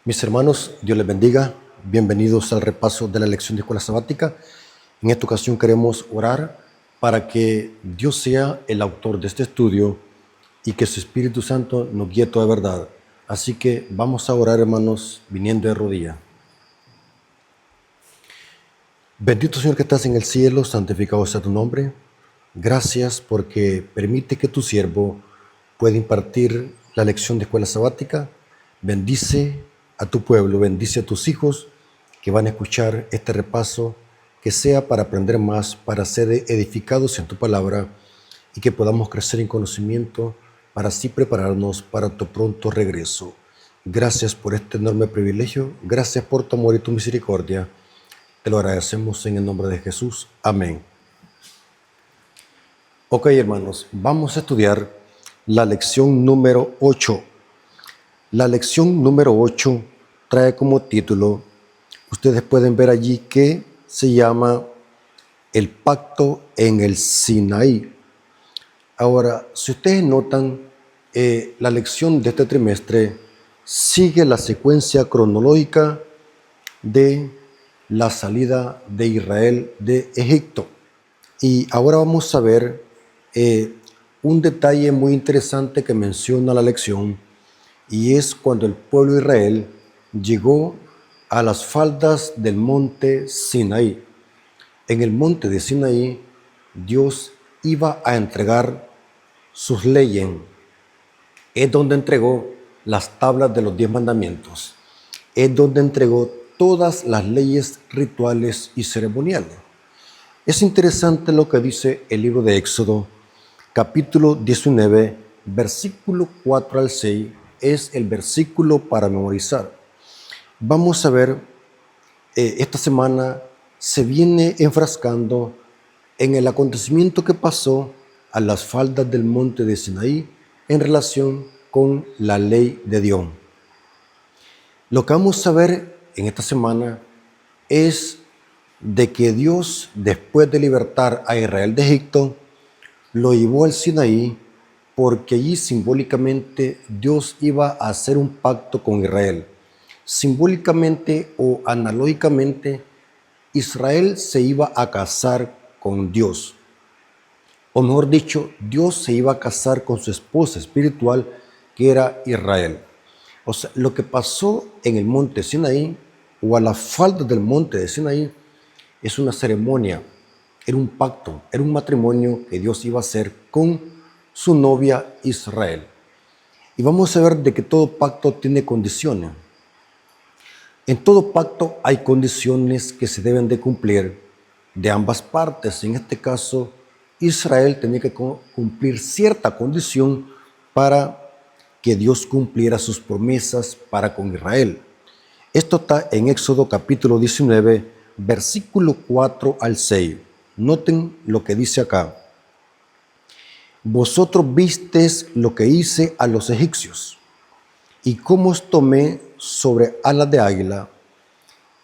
Mis hermanos, Dios les bendiga. Bienvenidos al repaso de la lección de escuela sabática. En esta ocasión queremos orar para que Dios sea el autor de este estudio y que su Espíritu Santo nos guíe toda verdad. Así que vamos a orar, hermanos, viniendo de rodillas. Bendito Señor que estás en el cielo, santificado sea tu nombre. Gracias porque permite que tu siervo pueda impartir la lección de escuela sabática. Bendice a tu pueblo, bendice a tus hijos que van a escuchar este repaso, que sea para aprender más, para ser edificados en tu palabra y que podamos crecer en conocimiento para así prepararnos para tu pronto regreso. Gracias por este enorme privilegio, gracias por tu amor y tu misericordia. Te lo agradecemos en el nombre de Jesús. Amén. Ok, hermanos, vamos a estudiar la lección número 8. La lección número 8 trae como título, ustedes pueden ver allí que se llama El pacto en el Sinaí. Ahora, si ustedes notan, la lección de este trimestre sigue la secuencia cronológica de la salida de Israel de Egipto. Y ahora vamos a ver un detalle muy interesante que menciona la lección, y es cuando el pueblo de Israel llegó a las faldas del monte Sinaí. En el monte de Sinaí, Dios iba a entregar sus leyes. Es donde entregó las tablas de los 10 mandamientos. Es donde entregó todas las leyes rituales y ceremoniales. Es interesante lo que dice el libro de Éxodo, capítulo 19, versículo 4 al 6, es el versículo para memorizar. Vamos a ver, esta semana se viene enfrascando en el acontecimiento que pasó a las faldas del monte de Sinaí en relación con la ley de Dios. Lo que vamos a ver en esta semana es de que Dios, después de libertar a Israel de Egipto, lo llevó al Sinaí porque allí simbólicamente Dios iba a hacer un pacto con Israel. Simbólicamente o analógicamente, Israel se iba a casar con Dios. O mejor dicho, Dios se iba a casar con su esposa espiritual, que era Israel. O sea, lo que pasó en el monte Sinaí o a la falda del monte de Sinaí es una ceremonia, era un pacto, era un matrimonio que Dios iba a hacer con su novia Israel. Y vamos a ver de que todo pacto tiene condiciones. En todo pacto hay condiciones que se deben de cumplir de ambas partes. En este caso, Israel tenía que cumplir cierta condición para que Dios cumpliera sus promesas para con Israel. Esto está en Éxodo capítulo 19, versículo 4 al 6. Noten lo que dice acá. Vosotros visteis lo que hice a los egipcios, y cómo os tomé sobre alas de águila,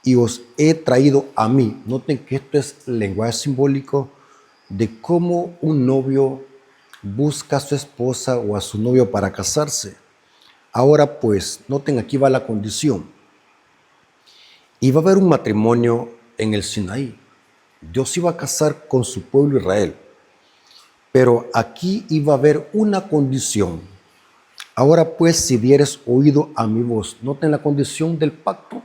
y os he traído a mí. Noten que esto es lenguaje simbólico de cómo un novio busca a su esposa o a su novio para casarse. Ahora pues, noten, aquí va la condición. Iba a haber un matrimonio en el Sinaí. Dios iba a casar con su pueblo Israel. Pero aquí iba a haber una condición. Ahora pues, si dieres oído a mi voz, noten la condición del pacto.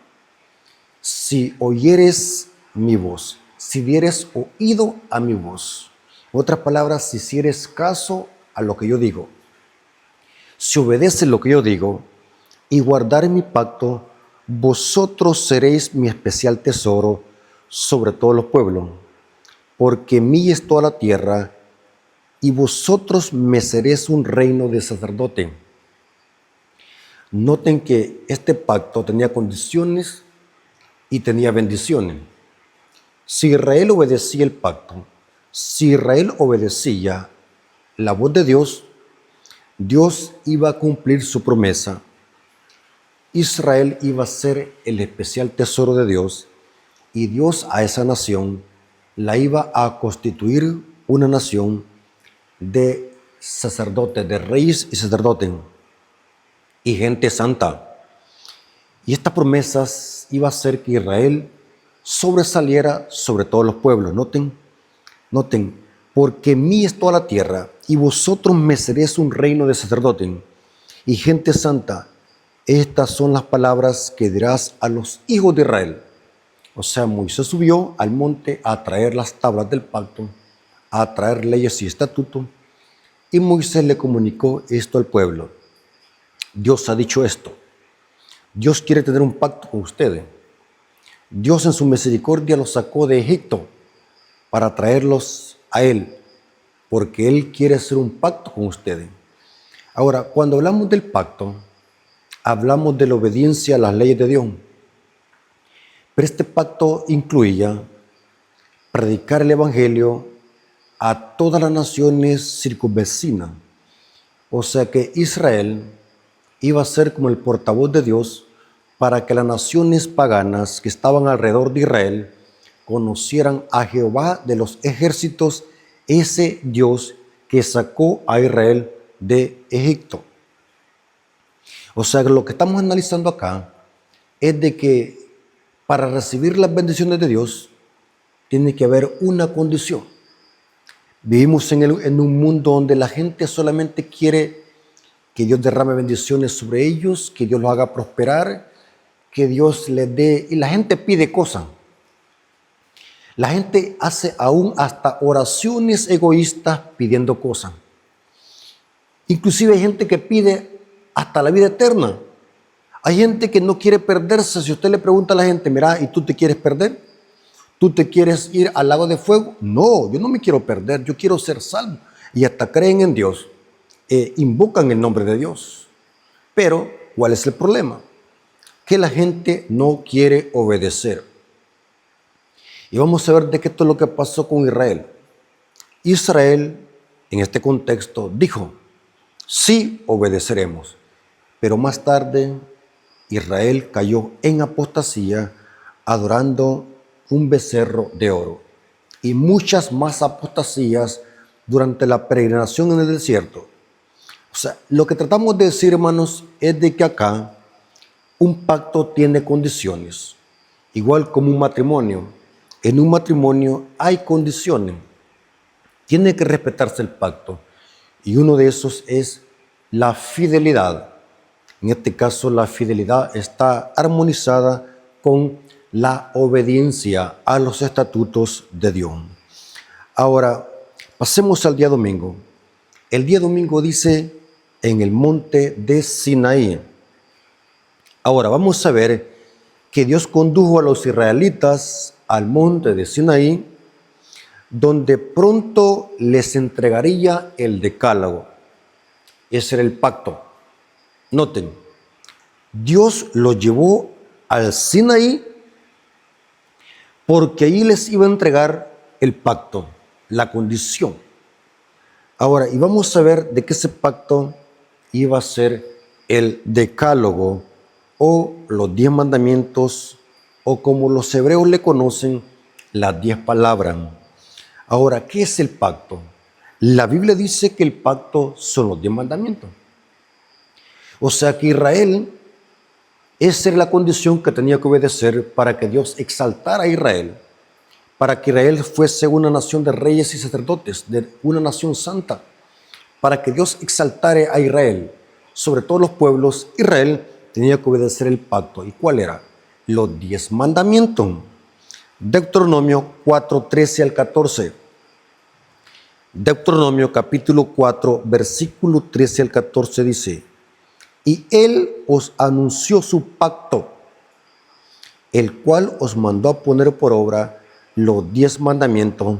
Si oyeres mi voz, si dieres oído a mi voz. En otras palabras, si hicieres caso a lo que yo digo, si obedeces lo que yo digo y guardar mi pacto, vosotros seréis mi especial tesoro sobre todos los pueblos, porque mí es toda la tierra, y vosotros me seréis un reino de sacerdote. Noten que este pacto tenía condiciones y tenía bendiciones. Si Israel obedecía el pacto, si Israel obedecía la voz de Dios, Dios iba a cumplir su promesa. Israel iba a ser el especial tesoro de Dios, y Dios a esa nación la iba a constituir una nación de sacerdotes, de reyes y sacerdotes y gente santa. Y esta promesa iba a hacer que Israel sobresaliera sobre todos los pueblos. Noten, porque mí es toda la tierra, y vosotros me seréis un reino de sacerdotes y gente santa. Estas son las palabras que dirás a los hijos de Israel. O sea, Moisés subió al monte a traer las tablas del pacto, a traer leyes y estatutos, y Moisés le comunicó esto al pueblo. Dios ha dicho esto. Dios quiere tener un pacto con ustedes. Dios en su misericordia los sacó de Egipto para traerlos a Él, porque Él quiere hacer un pacto con ustedes. Ahora, cuando hablamos del pacto, hablamos de la obediencia a las leyes de Dios. Pero este pacto incluía predicar el Evangelio a todas las naciones circunvecinas. O sea que Israel iba a ser como el portavoz de Dios para que las naciones paganas que estaban alrededor de Israel conocieran a Jehová de los ejércitos, ese Dios que sacó a Israel de Egipto. O sea que lo que estamos analizando acá es de que para recibir las bendiciones de Dios tiene que haber una condición. Vivimos en un mundo donde la gente solamente quiere que Dios derrame bendiciones sobre ellos, que Dios los haga prosperar, que Dios les dé, y la gente pide cosas. La gente hace aún hasta oraciones egoístas pidiendo cosas. Inclusive hay gente que pide hasta la vida eterna. Hay gente que no quiere perderse. Si usted le pregunta a la gente, mira, ¿y tú te quieres perder? ¿Tú te quieres ir al lago de fuego? No, yo no me quiero perder, yo quiero ser salvo. Y hasta creen en Dios, invocan el nombre de Dios. Pero, ¿cuál es el problema? Que la gente no quiere obedecer. Y vamos a ver de qué esto es lo que pasó con Israel. Israel, en este contexto, dijo, sí obedeceremos. Pero más tarde, Israel cayó en apostasía, adorando un becerro de oro. Y muchas más apostasías durante la peregrinación en el desierto. O sea, lo que tratamos de decir, hermanos, es de que acá un pacto tiene condiciones, igual como un matrimonio. En un matrimonio hay condiciones, tiene que respetarse el pacto, y uno de esos es la fidelidad. En este caso, la fidelidad está armonizada con la obediencia a los estatutos de Dios. Ahora, pasemos al día domingo. El día domingo dice en el monte de Sinaí. Ahora vamos a ver que Dios condujo a los israelitas al monte de Sinaí, donde pronto les entregaría el decálogo. Ese era el pacto. Noten, Dios los llevó al Sinaí porque ahí les iba a entregar el pacto, la condición. Ahora, y vamos a ver de que ese pacto iba a ser el decálogo o los 10 mandamientos, o como los hebreos le conocen, las 10 palabras. Ahora, ¿qué es el pacto? La Biblia dice que el pacto son los 10 mandamientos. O sea que Israel, esa era la condición que tenía que obedecer para que Dios exaltara a Israel, para que Israel fuese una nación de reyes y sacerdotes, de una nación santa, para que Dios exaltare a Israel sobre todos los pueblos. Israel tenía que obedecer el pacto. ¿Y cuál era? Los 10 mandamientos. Deuteronomio 4, 13 al 14. Deuteronomio capítulo 4, versículo 13 al 14 dice: y Él os anunció su pacto, el cual os mandó a poner por obra los 10 mandamientos,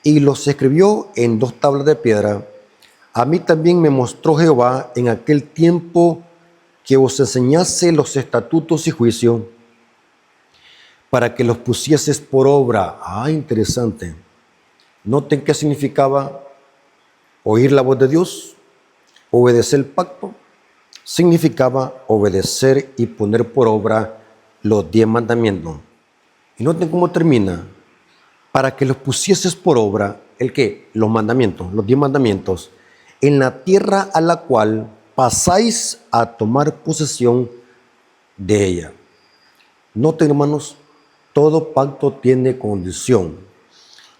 y los escribió en 2 tablas de piedra. A mí también me mostró Jehová en aquel tiempo que os enseñase los estatutos y juicios, para que los pusieses por obra. Interesante. Noten qué significaba oír la voz de Dios, obedecer el pacto. Significaba obedecer y poner por obra los 10 mandamientos. Y noten cómo termina: para que los pusieses por obra, ¿el qué? Los mandamientos, los 10 mandamientos, en la tierra a la cual pasáis a tomar posesión de ella. Noten, hermanos, todo pacto tiene condición.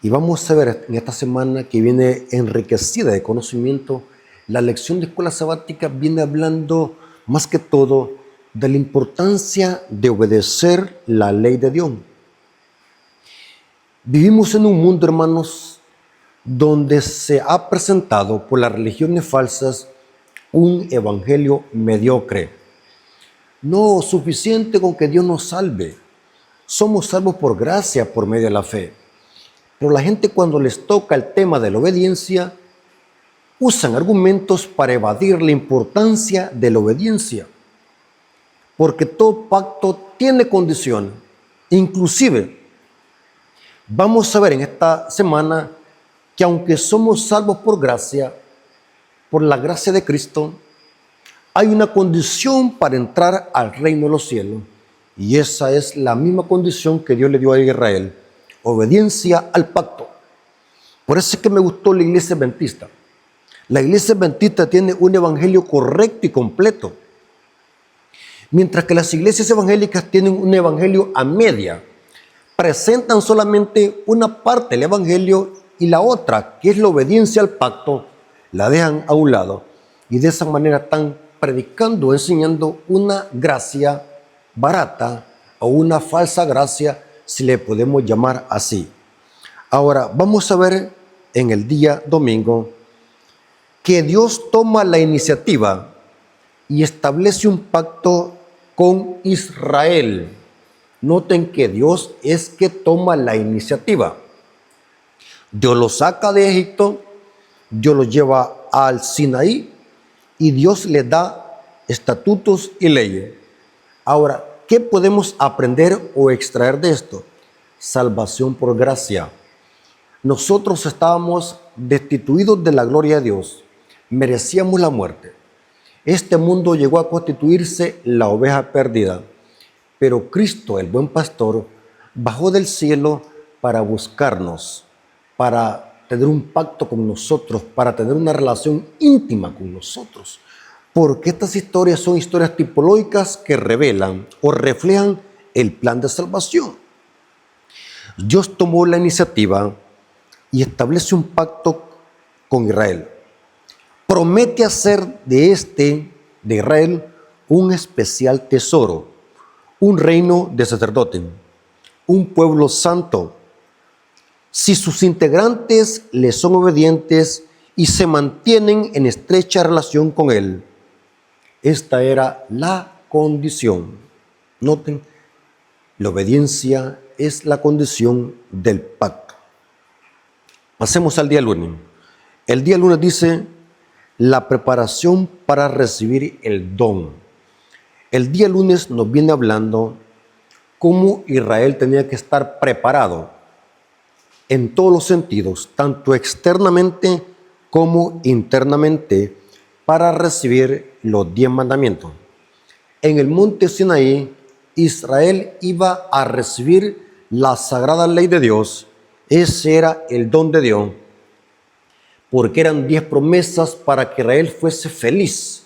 Y vamos a ver en esta semana que viene enriquecida de conocimiento, la lección de escuela sabática viene hablando más que todo de la importancia de obedecer la ley de Dios. Vivimos en un mundo, hermanos, donde se ha presentado por las religiones falsas un evangelio mediocre. No suficiente con que Dios nos salve. Somos salvos por gracia, por medio de la fe. Pero la gente, cuando les toca el tema de la obediencia, usan argumentos para evadir la importancia de la obediencia. Porque todo pacto tiene condiciones. Inclusive, vamos a ver en esta semana que aunque somos salvos por gracia, por la gracia de Cristo, hay una condición para entrar al reino de los cielos. Y esa es la misma condición que Dios le dio a Israel: obediencia al pacto. Por eso es que me gustó la iglesia adventista. La iglesia adventista tiene un evangelio correcto y completo, mientras que las iglesias evangélicas tienen un evangelio a media. Presentan solamente una parte del evangelio y la otra, que es la obediencia al pacto, la dejan a un lado. Y de esa manera están predicando, enseñando una gracia barata o una falsa gracia, si le podemos llamar así. Ahora, vamos a ver en el día domingo que Dios toma la iniciativa y establece un pacto con Israel. Noten que Dios es que toma la iniciativa. Dios los saca de Egipto, Dios los lleva al Sinaí y Dios les da estatutos y leyes. Ahora, ¿qué podemos aprender o extraer de esto? Salvación por gracia. Nosotros estábamos destituidos de la gloria de Dios, merecíamos la muerte. Este mundo llegó a constituirse la oveja perdida, pero Cristo, el buen pastor, bajó del cielo para buscarnos, para tener un pacto con nosotros, para tener una relación íntima con nosotros. Porque estas historias son historias tipológicas que revelan o reflejan el plan de salvación. Dios tomó la iniciativa y establece un pacto con Israel. Promete hacer de Israel, un especial tesoro, un reino de sacerdotes, un pueblo santo, si sus integrantes le son obedientes y se mantienen en estrecha relación con él. Esta era la condición. Noten, la obediencia es la condición del pacto. Pasemos al día lunes. El día lunes dice la preparación para recibir el don. El día lunes nos viene hablando cómo Israel tenía que estar preparado en todos los sentidos, tanto externamente como internamente, para recibir los 10 mandamientos. En el monte Sinaí, Israel iba a recibir la sagrada ley de Dios. Ese era el don de Dios, porque eran 10 promesas para que Israel fuese feliz.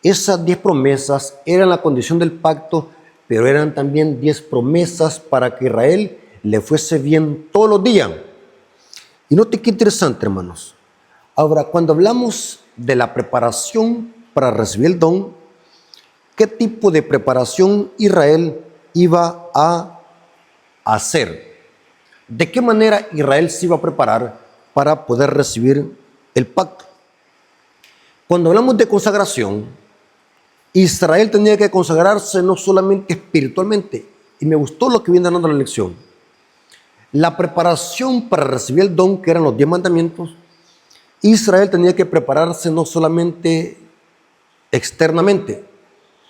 Esas 10 promesas eran la condición del pacto, pero eran también 10 promesas para que Israel le fuese bien todos los días. Y note qué interesante, hermanos. Ahora, cuando hablamos de la preparación para recibir el don, ¿qué tipo de preparación Israel iba a hacer? ¿De qué manera Israel se iba a preparar para poder recibir el pacto? Cuando hablamos de consagración, Israel tenía que consagrarse no solamente espiritualmente, y me gustó lo que viene dando la lección. La preparación para recibir el don, que eran los 10 mandamientos, Israel tenía que prepararse no solamente externamente,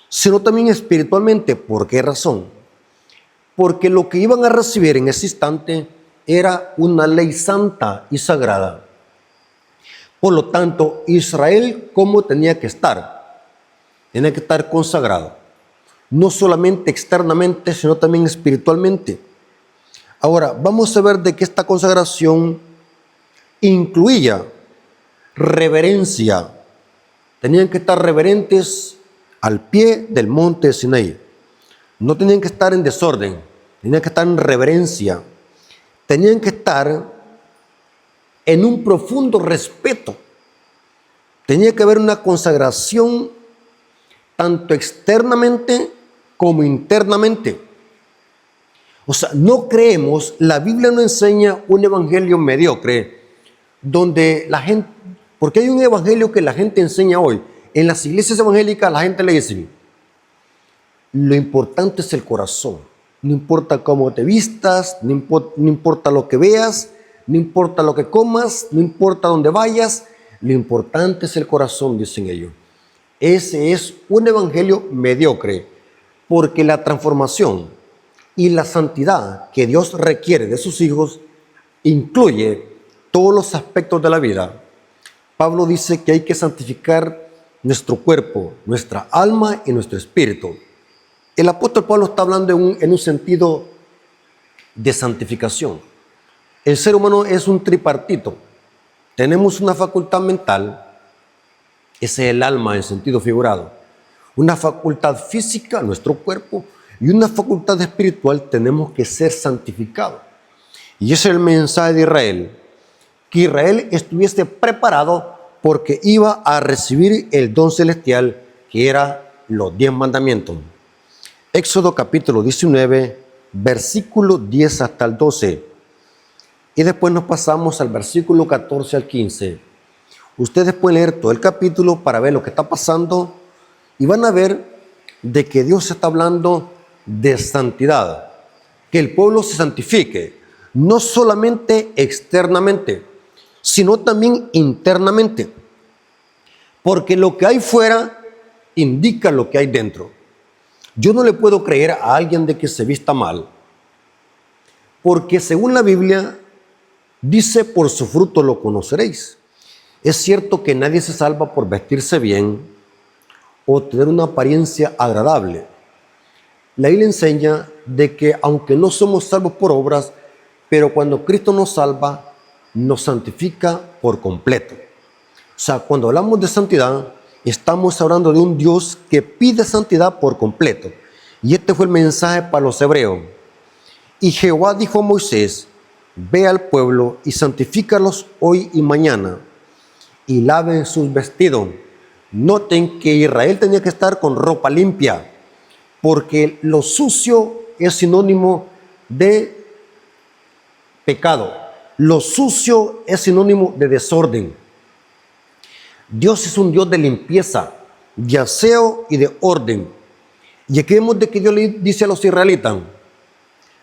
sino también espiritualmente. ¿Por qué razón? Porque lo que iban a recibir en ese instante era una ley santa y sagrada. Por lo tanto, Israel, ¿cómo tenía que estar? Tenía que estar consagrado, no solamente externamente, sino también espiritualmente. Ahora, vamos a ver de que esta consagración incluía reverencia. Tenían que estar reverentes al pie del monte Sinaí. No tenían que estar en desorden, tenían que estar en reverencia, tenían que estar en un profundo respeto. Tenía que haber una consagración tanto externamente como internamente. O sea, no creemos, la Biblia no enseña un evangelio mediocre, donde la gente, porque hay un evangelio que la gente enseña hoy. En las iglesias evangélicas la gente le dice, lo importante es el corazón. No importa cómo te vistas, no importa lo que veas, no importa lo que comas, no importa dónde vayas, lo importante es el corazón, dicen ellos. Ese es un evangelio mediocre, porque la transformación y la santidad que Dios requiere de sus hijos incluye todos los aspectos de la vida. Pablo dice que hay que santificar nuestro cuerpo, nuestra alma y nuestro espíritu. El apóstol Pablo está hablando en un sentido de santificación. El ser humano es un tripartito. Tenemos una facultad mental, ese es el alma en sentido figurado. Una facultad física, nuestro cuerpo, y una facultad espiritual. Tenemos que ser santificados. Y ese es el mensaje de Israel. Que Israel estuviese preparado porque iba a recibir el don celestial que era los 10 mandamientos. Éxodo capítulo 19, versículo 10 hasta el 12. Y después nos pasamos al versículo 14 al 15. Ustedes pueden leer todo el capítulo para ver lo que está pasando y van a ver de que Dios está hablando de santidad, que el pueblo se santifique, no solamente externamente, sino también internamente, porque lo que hay fuera indica lo que hay dentro. Yo no le puedo creer a alguien de que se vista mal, porque según la Biblia dice, por su fruto lo conoceréis. Es cierto que nadie se salva por vestirse bien o tener una apariencia agradable. La Biblia enseña de que aunque no somos salvos por obras, pero cuando Cristo nos salva, nos santifica por completo. O sea, cuando hablamos de santidad, estamos hablando de un Dios que pide santidad por completo. Y este fue el mensaje para los hebreos. Y Jehová dijo a Moisés, ve al pueblo y santifícalos hoy y mañana, y laven sus vestidos. Noten que Israel tenía que estar con ropa limpia, porque lo sucio es sinónimo de pecado. Lo sucio es sinónimo de desorden. Dios es un Dios de limpieza, de aseo y de orden. Y aquí vemos de que Dios le dice a los israelitas,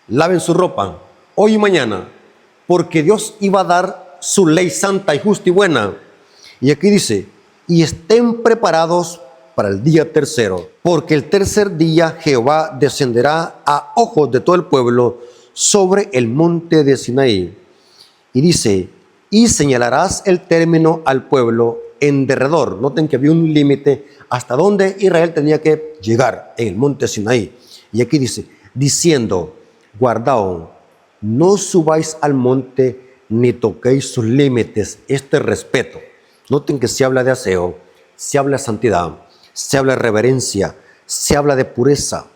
laven su ropa hoy y mañana, porque Dios iba a dar su ley santa y justa y buena. Y aquí dice, y estén preparados para el día tercero, porque el tercer día Jehová descenderá a ojos de todo el pueblo sobre el monte de Sinaí. Y dice, y señalarás el término al pueblo en derredor. Noten que había un límite hasta donde Israel tenía que llegar en el monte Sinaí. Y aquí dice, diciendo, guardaos, no subáis al monte ni toquéis sus límites. Este respeto. Noten que se habla de aseo, se habla de santidad, se habla de reverencia, se habla de pureza.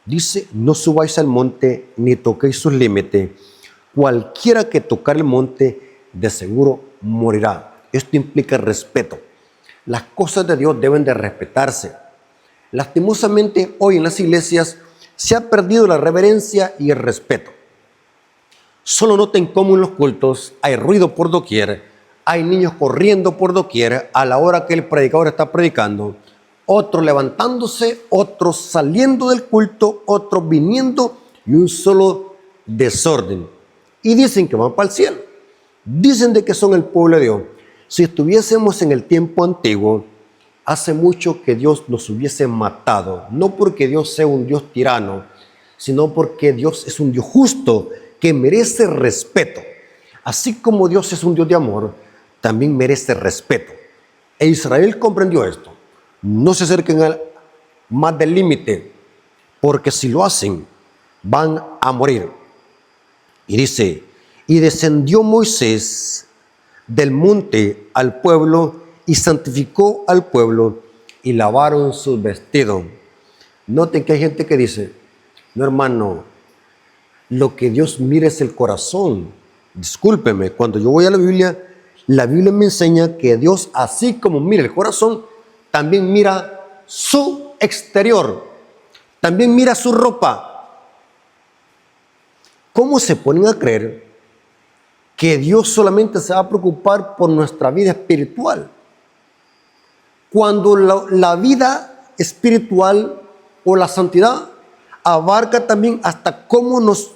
Dice, no subáis al monte ni toquéis sus límites. Cualquiera que tocar el monte, de seguro morirá. Esto implica respeto. Las cosas de Dios deben de respetarse. Lastimosamente, hoy en las iglesias se ha perdido la reverencia y el respeto. Solo noten cómo en los cultos hay ruido por doquier, hay niños corriendo por doquier a la hora que el predicador está predicando, otros levantándose, otros saliendo del culto, otros viniendo y un solo desorden. Y dicen que van para el cielo. Dicen de que son el pueblo de Dios. Si estuviésemos en el tiempo antiguo, hace mucho que Dios nos hubiese matado. No porque Dios sea un Dios tirano, sino porque Dios es un Dios justo que merece respeto. Así como Dios es un Dios de amor, también merece respeto. E Israel comprendió esto. No se acerquen más del límite, porque si lo hacen, van a morir. Y dice, y descendió Moisés del monte al pueblo y santificó al pueblo y lavaron sus vestidos. Noten que hay gente que dice, No, hermano, lo que Dios mira es el corazón. Discúlpeme, cuando yo voy a la Biblia me enseña que Dios, así como mira el corazón, también mira su exterior, también mira su ropa. ¿Cómo se ponen a creer que Dios solamente se va a preocupar por nuestra vida espiritual? Cuando la vida espiritual o la santidad abarca también hasta cómo nos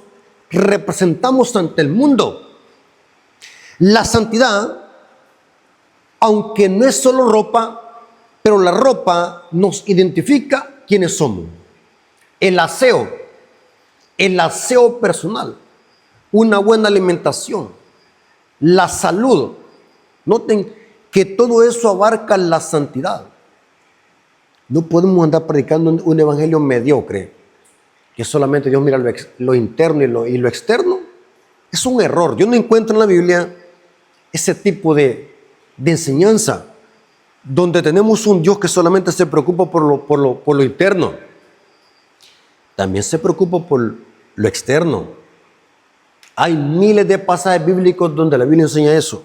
representamos ante el mundo. La santidad, aunque no es solo ropa, pero la ropa nos identifica quiénes somos. El aseo personal, una buena alimentación, la salud. Noten que todo eso abarca la santidad. No podemos andar predicando un evangelio mediocre, que solamente Dios mira lo interno y lo externo. Es un error. Yo no encuentro en la Biblia ese tipo de enseñanza, donde tenemos un Dios que solamente se preocupa por lo interno. También se preocupa por lo externo. Hay miles de pasajes bíblicos donde la Biblia enseña eso.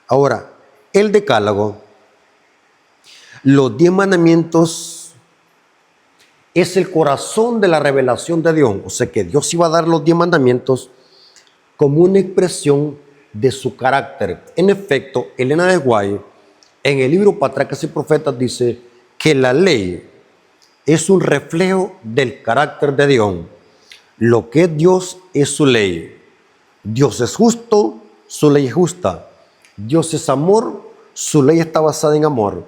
Ahora, el decálogo, los 10 mandamientos, es el corazón de la revelación de Dios. O sea que Dios iba a dar los 10 mandamientos como una expresión de su carácter. En efecto, Elena de White, en el libro Patriarcas y Profetas, dice que la ley es un reflejo del carácter de Dios. Lo que es Dios es su ley. Dios es justo, su ley es justa. Dios es amor, su ley está basada en amor.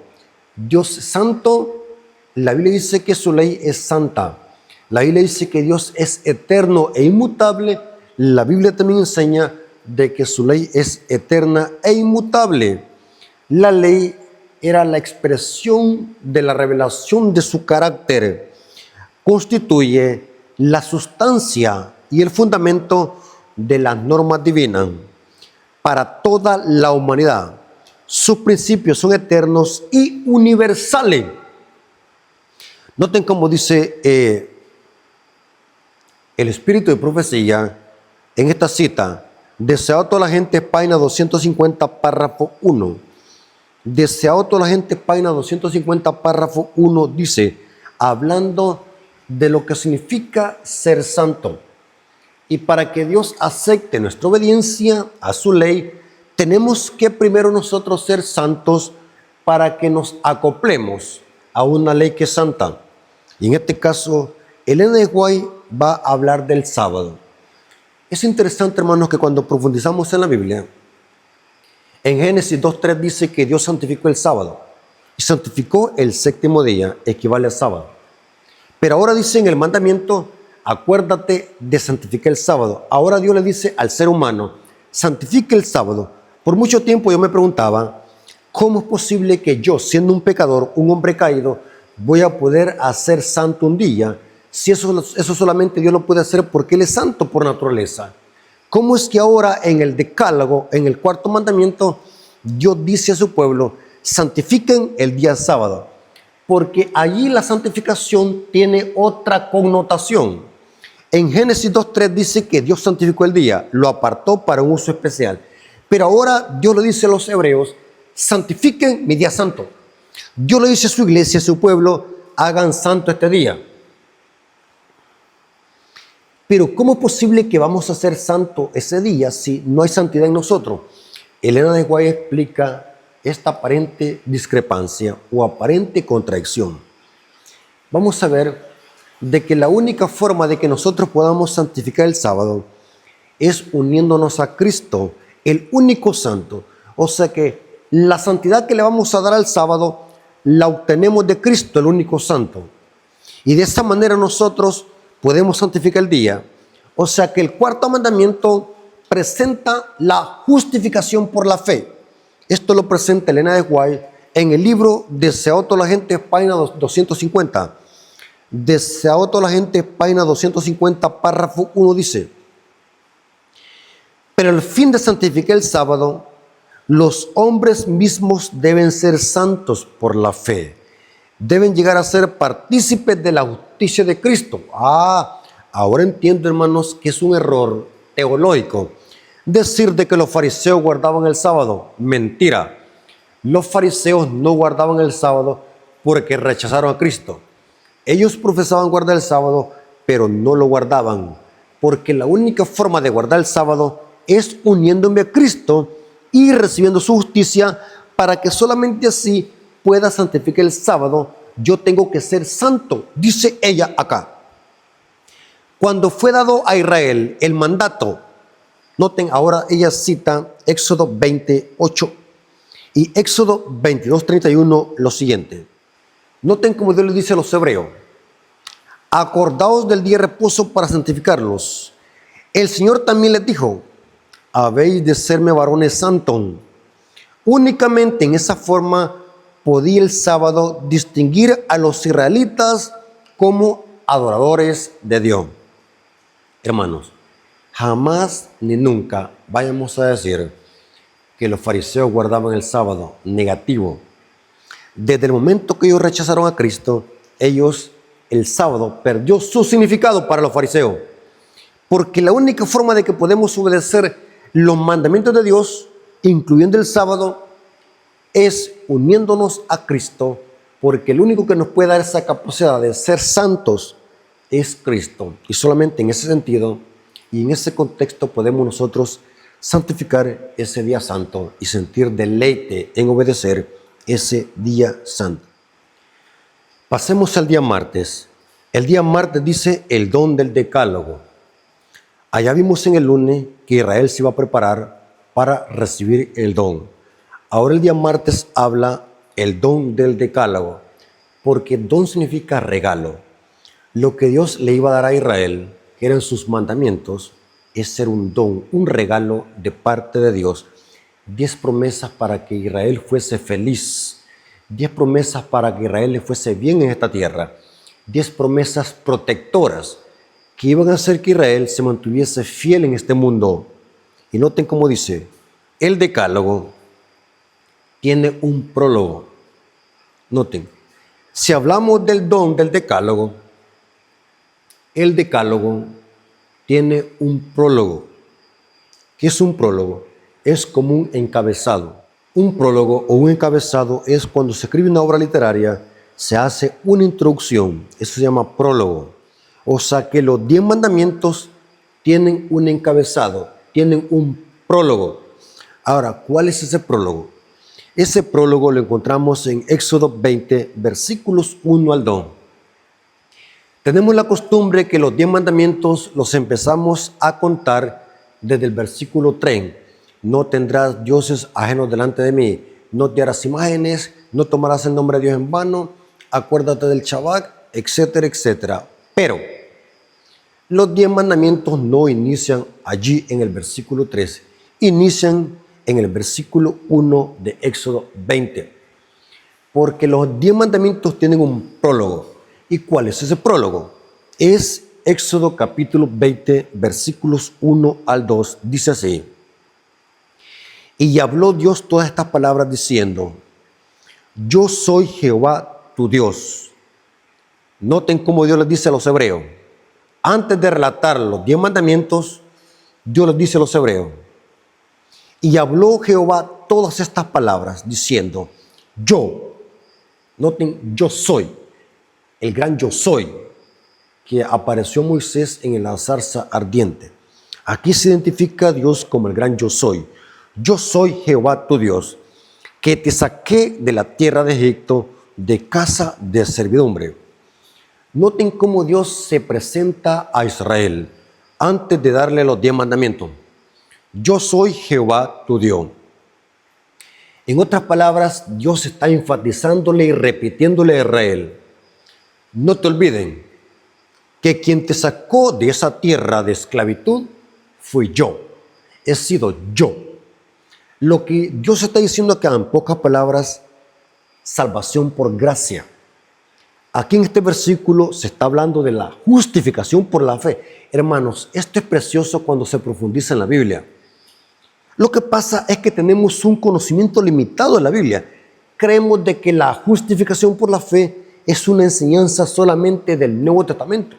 Dios es santo, la Biblia dice que su ley es santa. La Biblia dice que Dios es eterno e inmutable. La Biblia también enseña de que su ley es eterna e inmutable. La ley era la expresión de la revelación de su carácter. Constituye la sustancia y el fundamento de las normas divinas para toda la humanidad. Sus principios son eternos y universales. Noten cómo dice el espíritu de profecía en esta cita. Deseado toda la gente, página 250, párrafo 1. Deseado toda la gente, página 250, párrafo 1, dice, hablando de lo que significa ser santo. Y para que Dios acepte nuestra obediencia a su ley, tenemos que primero nosotros ser santos para que nos acoplemos a una ley que es santa. Y en este caso, Elena de White va a hablar del sábado. Es interesante, hermanos, que cuando profundizamos en la Biblia, en Génesis 2:3 dice que Dios santificó el sábado y santificó el séptimo día, equivale al sábado. Pero ahora dice en el mandamiento, acuérdate de santificar el sábado. Ahora Dios le dice al ser humano, santifique el sábado. Por mucho tiempo yo me preguntaba, ¿cómo es posible que yo, siendo un pecador, un hombre caído, voy a poder hacer santo un día? Si eso solamente Dios lo puede hacer porque Él es santo por naturaleza. ¿Cómo es que ahora en el decálogo, en el cuarto mandamiento, Dios dice a su pueblo, santifiquen el día sábado? Porque allí la santificación tiene otra connotación. En Génesis 2:3 dice que Dios santificó el día, lo apartó para un uso especial. Pero ahora Dios le dice a los hebreos, santifiquen mi día santo. Dios le dice a su iglesia, a su pueblo, hagan santo este día. Pero ¿cómo es posible que vamos a ser santo ese día si no hay santidad en nosotros? Elena de White explica esta aparente discrepancia o aparente contradicción. Vamos a ver de que la única forma de que nosotros podamos santificar el sábado es uniéndonos a Cristo, el único santo. O sea que la santidad que le vamos a dar al sábado la obtenemos de Cristo, el único santo. Y de esa manera nosotros podemos santificar el día. O sea que el cuarto mandamiento presenta la justificación por la fe. Esto lo presenta Elena de White en el libro Deseado toda la gente, página 250. Deseado toda la gente, página 250, párrafo 1 dice, pero el fin de santificar el sábado, los hombres mismos deben ser santos por la fe. Deben llegar a ser partícipes de la justicia de Cristo. Ahora entiendo, hermanos, que es un error teológico decir de que los fariseos guardaban el sábado. Mentira. Los fariseos no guardaban el sábado porque rechazaron a Cristo. Ellos profesaban guardar el sábado, pero no lo guardaban, porque la única forma de guardar el sábado es uniéndome a Cristo y recibiendo su justicia, para que solamente así pueda santificar el sábado. Yo tengo que ser santo, dice ella acá. Cuando fue dado a Israel el mandato, noten, ahora ella cita Éxodo 28 y Éxodo 22:31 lo siguiente. Noten cómo Dios le dice a los hebreos: acordaos del día de reposo para santificarlos. El Señor también les dijo: habéis de serme varones santos. Únicamente en esa forma podía el sábado distinguir a los israelitas como adoradores de Dios. Hermanos, jamás ni nunca vayamos a decir que los fariseos guardaban el sábado. Negativo. Desde el momento que ellos rechazaron a Cristo, el sábado perdió su significado para los fariseos. Porque la única forma de que podemos obedecer los mandamientos de Dios, incluyendo el sábado, es uniéndonos a Cristo, porque el único que nos puede dar esa capacidad de ser santos es Cristo. Y solamente en ese sentido y en ese contexto podemos nosotros santificar ese día santo y sentir deleite en obedecer ese día santo. Pasemos al día martes. El día martes dice el don del decálogo. Allá vimos en el lunes que Israel se iba a preparar para recibir el don. Ahora el día martes habla el don del decálogo, porque don significa regalo. Lo que Dios le iba a dar a Israel, que eran sus mandamientos, es ser un don, un regalo de parte de Dios. 10 promesas para que Israel fuese feliz. 10 promesas para que Israel le fuese bien en esta tierra. 10 promesas protectoras que iban a hacer que Israel se mantuviese fiel en este mundo. Y noten cómo dice, el decálogo tiene un prólogo. Noten, si hablamos del don del decálogo, el decálogo tiene un prólogo. ¿Qué es un prólogo? Es como un encabezado. Un prólogo o un encabezado es cuando se escribe una obra literaria, se hace una introducción. Eso se llama prólogo. O sea que los 10 mandamientos tienen un encabezado, tienen un prólogo. Ahora, ¿cuál es ese prólogo? Ese prólogo lo encontramos en Éxodo 20, versículos 1 al 2. Tenemos la costumbre que los 10 mandamientos los empezamos a contar desde el versículo 3. No tendrás dioses ajenos delante de mí, no te harás imágenes, no tomarás el nombre de Dios en vano, acuérdate del Shabbat, etcétera, etcétera. Pero los 10 mandamientos no inician allí en el versículo 3, inician en el versículo 1 de Éxodo 20. Porque los 10 mandamientos tienen un prólogo. ¿Y cuál es ese prólogo? Es Éxodo capítulo 20, versículos 1 al 2. Dice así: y habló Dios todas estas palabras diciendo: yo soy Jehová tu Dios. Noten cómo Dios les dice a los hebreos. Antes de relatar los 10 mandamientos, Dios les dice a los hebreos: y habló Jehová todas estas palabras diciendo: yo. Noten, yo soy. El gran yo soy que apareció Moisés en la zarza ardiente. Aquí se identifica a Dios como el gran yo soy. Yo soy Jehová tu Dios, que te saqué de la tierra de Egipto, de casa de servidumbre. Noten cómo Dios se presenta a Israel antes de darle los 10 mandamientos. Yo soy Jehová tu Dios. En otras palabras, Dios está enfatizándole y repitiéndole a Israel: no te olviden que quien te sacó de esa tierra de esclavitud fui yo. He sido yo. Lo que Dios está diciendo acá, en pocas palabras, salvación por gracia. Aquí en este versículo se está hablando de la justificación por la fe. Hermanos, esto es precioso cuando se profundiza en la Biblia. Lo que pasa es que tenemos un conocimiento limitado de la Biblia. Creemos de que la justificación por la fe es una enseñanza solamente del Nuevo Testamento.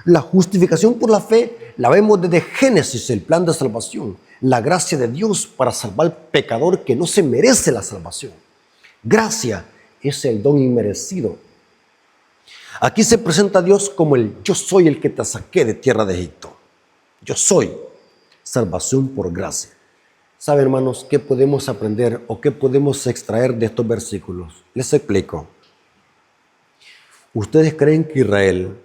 La justificación por la fe la vemos desde Génesis, el plan de salvación. La gracia de Dios para salvar al pecador que no se merece la salvación. Gracia es el don inmerecido. Aquí se presenta a Dios como el yo soy el que te saqué de tierra de Egipto. Yo soy salvación por gracia. ¿Saben, hermanos, qué podemos aprender o qué podemos extraer de estos versículos? Les explico. ¿Ustedes creen que Israel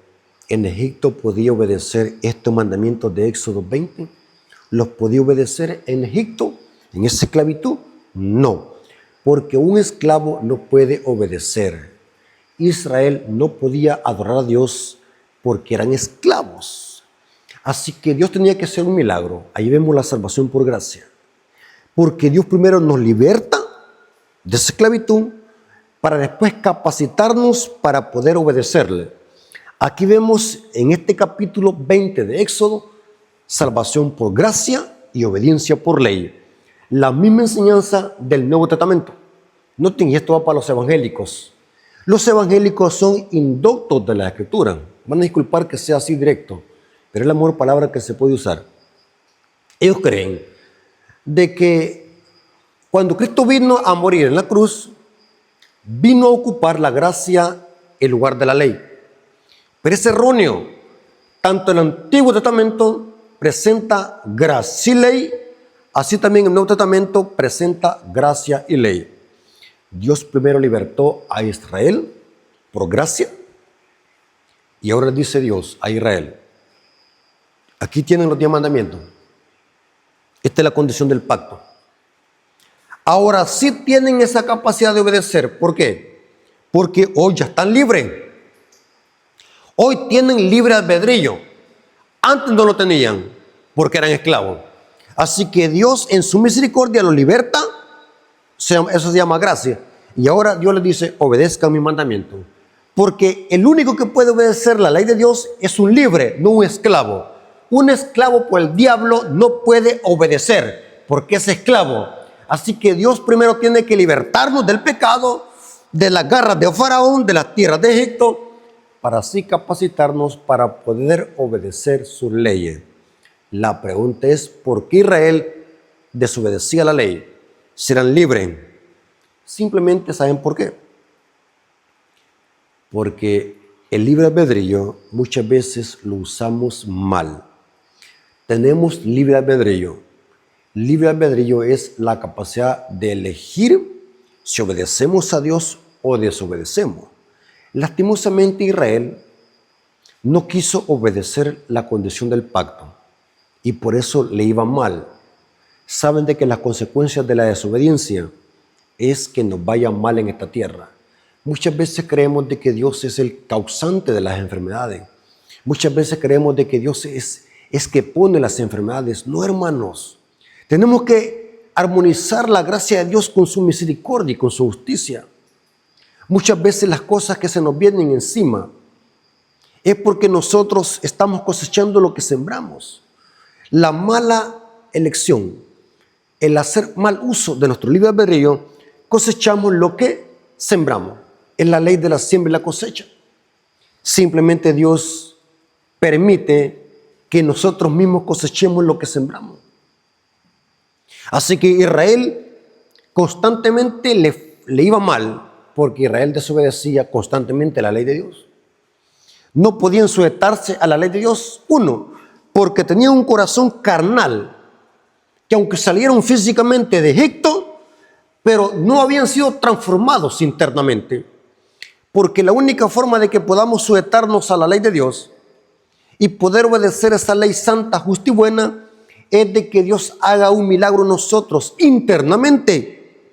en Egipto podía obedecer estos mandamientos de Éxodo 20? ¿Los podía obedecer en Egipto, en esa esclavitud? No, porque un esclavo no puede obedecer. Israel no podía adorar a Dios porque eran esclavos. Así que Dios tenía que hacer un milagro. Ahí vemos la salvación por gracia. Porque Dios primero nos liberta de esa esclavitud para después capacitarnos para poder obedecerle. Aquí vemos en este capítulo 20 de Éxodo, salvación por gracia y obediencia por ley. La misma enseñanza del Nuevo Testamento. Noten, y esto va para los evangélicos. Los evangélicos son indoctos de la Escritura. Van a disculpar que sea así directo, pero es la mejor palabra que se puede usar. Ellos creen de que cuando Cristo vino a morir en la cruz, vino a ocupar la gracia en lugar de la ley. Pero es erróneo. Tanto el Antiguo Testamento presenta gracia y ley, así también el Nuevo Testamento presenta gracia y ley. Dios primero libertó a Israel por gracia y ahora dice Dios a Israel, aquí tienen los 10 mandamientos. Esta es la condición del pacto. Ahora sí tienen esa capacidad de obedecer. ¿Por qué? Porque hoy ya están libres. Hoy tienen libre albedrío. Antes no lo tenían porque eran esclavos. Así que Dios en su misericordia los liberta. Eso se llama gracia. Y ahora Dios les dice, obedezcan mi mandamiento. Porque el único que puede obedecer la ley de Dios es un libre, no un esclavo. Un esclavo por el diablo no puede obedecer porque es esclavo. Así que Dios primero tiene que libertarnos del pecado, de las garras de Faraón, de las tierras de Egipto, para así capacitarnos para poder obedecer sus leyes. La pregunta es, ¿por qué Israel desobedecía la ley? ¿Serán libres? Simplemente saben por qué. Porque el libre albedrío muchas veces lo usamos mal. Tenemos libre albedrío. Libre albedrío es la capacidad de elegir si obedecemos a Dios o desobedecemos. Lastimosamente Israel no quiso obedecer la condición del pacto y por eso le iba mal. Saben de que las consecuencias de la desobediencia es que nos vaya mal en esta tierra. Muchas veces creemos de que Dios es el causante de las enfermedades. Muchas veces creemos de que Dios es que pone las enfermedades. No, hermanos. Tenemos que armonizar la gracia de Dios con su misericordia y con su justicia. Muchas veces las cosas que se nos vienen encima es porque nosotros estamos cosechando lo que sembramos. La mala elección, el hacer mal uso de nuestro libre albedrío, cosechamos lo que sembramos. Es la ley de la siembra y la cosecha. Simplemente Dios permite que nosotros mismos cosechemos lo que sembramos. Así que Israel constantemente le iba mal porque Israel desobedecía constantemente la ley de Dios. No podían sujetarse a la ley de Dios. Uno, porque tenían un corazón carnal, que aunque salieron físicamente de Egipto, pero no habían sido transformados internamente. Porque la única forma de que podamos sujetarnos a la ley de Dios y poder obedecer esa ley santa, justa y buena, es de que Dios haga un milagro en nosotros internamente,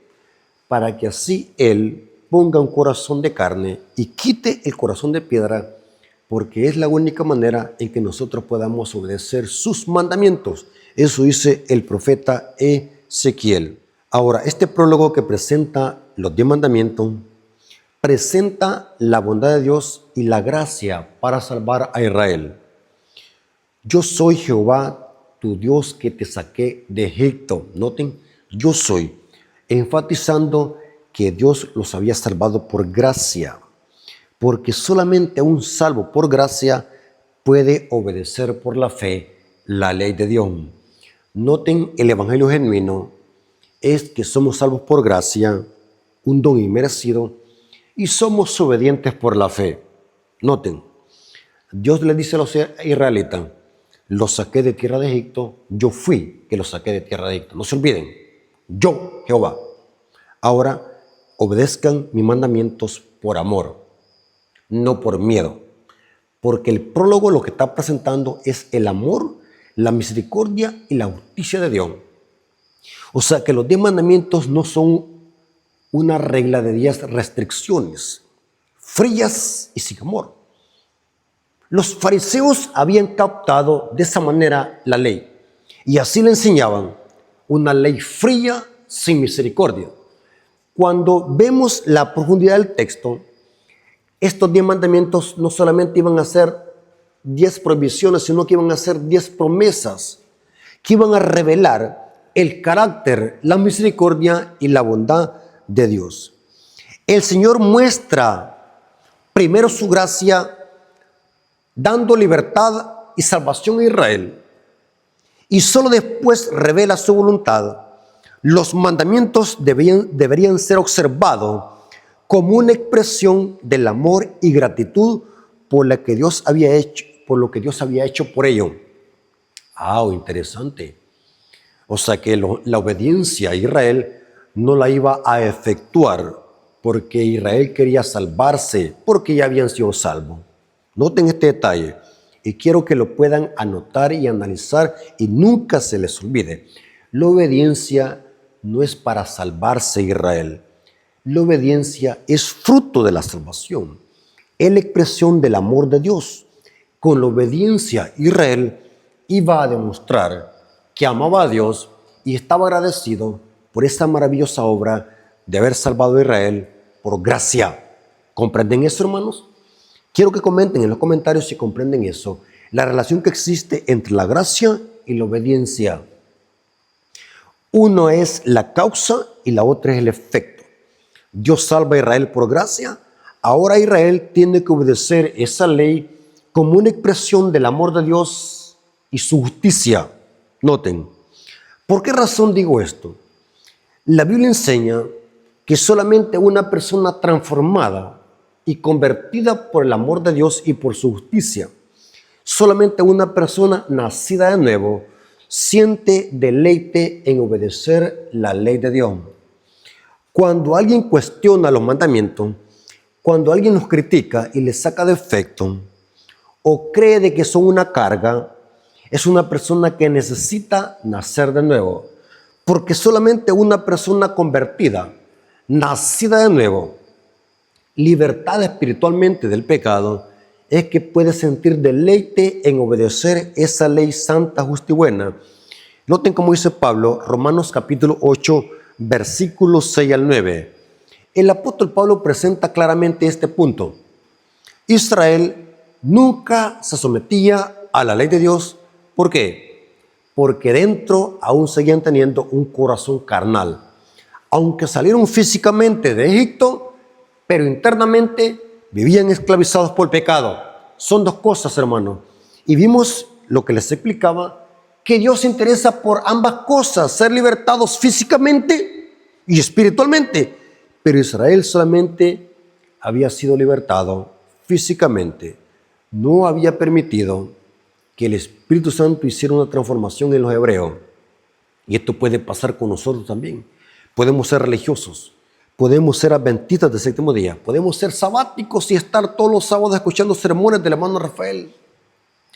para que así Él ponga un corazón de carne y quite el corazón de piedra, porque es la única manera en que nosotros podamos obedecer sus mandamientos. Eso dice el profeta Ezequiel. Ahora, este prólogo que presenta los 10 mandamientos presenta la bondad de Dios y la gracia para salvar a Israel. Yo soy Jehová, tu Dios que te saqué de Egipto. Noten, yo soy, enfatizando que Dios los había salvado por gracia, porque solamente un salvo por gracia puede obedecer por la fe la ley de Dios. Noten, el evangelio genuino es que somos salvos por gracia, un don inmerecido, y somos obedientes por la fe. Noten, Dios le dice a los israelitas: los saqué de tierra de Egipto, yo fui que los saqué de tierra de Egipto. No se olviden, yo, Jehová. Ahora, obedezcan mis mandamientos por amor, no por miedo. Porque el prólogo lo que está presentando es el amor, la misericordia y la justicia de Dios. O sea que los 10 mandamientos no son una regla de 10 restricciones frías y sin amor. Los fariseos habían captado de esa manera la ley y así le enseñaban, una ley fría sin misericordia. Cuando vemos la profundidad del texto, estos 10 mandamientos no solamente iban a ser 10 prohibiciones, sino que iban a ser 10 promesas que iban a revelar el carácter, la misericordia y la bondad de Dios. El Señor muestra primero su gracia dando libertad y salvación a Israel, y solo después revela su voluntad. Los mandamientos deberían ser observados como una expresión del amor y gratitud por lo que Dios había hecho por ellos. Interesante. O sea que la obediencia a Israel no la iba a efectuar porque Israel quería salvarse, porque ya habían sido salvos. Noten este detalle y quiero que lo puedan anotar y analizar y nunca se les olvide. La obediencia no es para salvarse Israel. La obediencia es fruto de la salvación. Es la expresión del amor de Dios. Con la obediencia Israel iba a demostrar que amaba a Dios y estaba agradecido por esta maravillosa obra de haber salvado a Israel por gracia. ¿Comprenden eso, hermanos? Quiero que comenten en los comentarios si comprenden eso, la relación que existe entre la gracia y la obediencia. Uno es la causa y la otra es el efecto. Dios salva a Israel por gracia, ahora Israel tiene que obedecer esa ley como una expresión del amor de Dios y su justicia. Noten, ¿por qué razón digo esto? La Biblia enseña que solamente una persona transformada y convertida por el amor de Dios y por su justicia, solamente una persona nacida de nuevo siente deleite en obedecer la ley de Dios. Cuando alguien cuestiona los mandamientos, cuando alguien los critica y les saca defecto o cree de que son una carga, es una persona que necesita nacer de nuevo, porque solamente una persona convertida, nacida de nuevo, libertad espiritualmente del pecado, es que puede sentir deleite en obedecer esa ley santa, justa y buena. Noten cómo dice Pablo, Romanos capítulo 8, versículos 6 al 9. El apóstol Pablo presenta claramente este punto. Israel nunca se sometía a la ley de Dios. ¿Por qué? Porque dentro aún seguían teniendo un corazón carnal. Aunque salieron físicamente de Egipto, pero internamente vivían esclavizados por el pecado. Son dos cosas, hermanos. Y vimos lo que les explicaba, que Dios se interesa por ambas cosas, ser libertados físicamente y espiritualmente. Pero Israel solamente había sido libertado físicamente. No había permitido que el Espíritu Santo hiciera una transformación en los hebreos. Y esto puede pasar con nosotros también. Podemos ser religiosos. Podemos ser adventistas del séptimo día, podemos ser sabáticos y estar todos los sábados escuchando sermones del hermano Rafael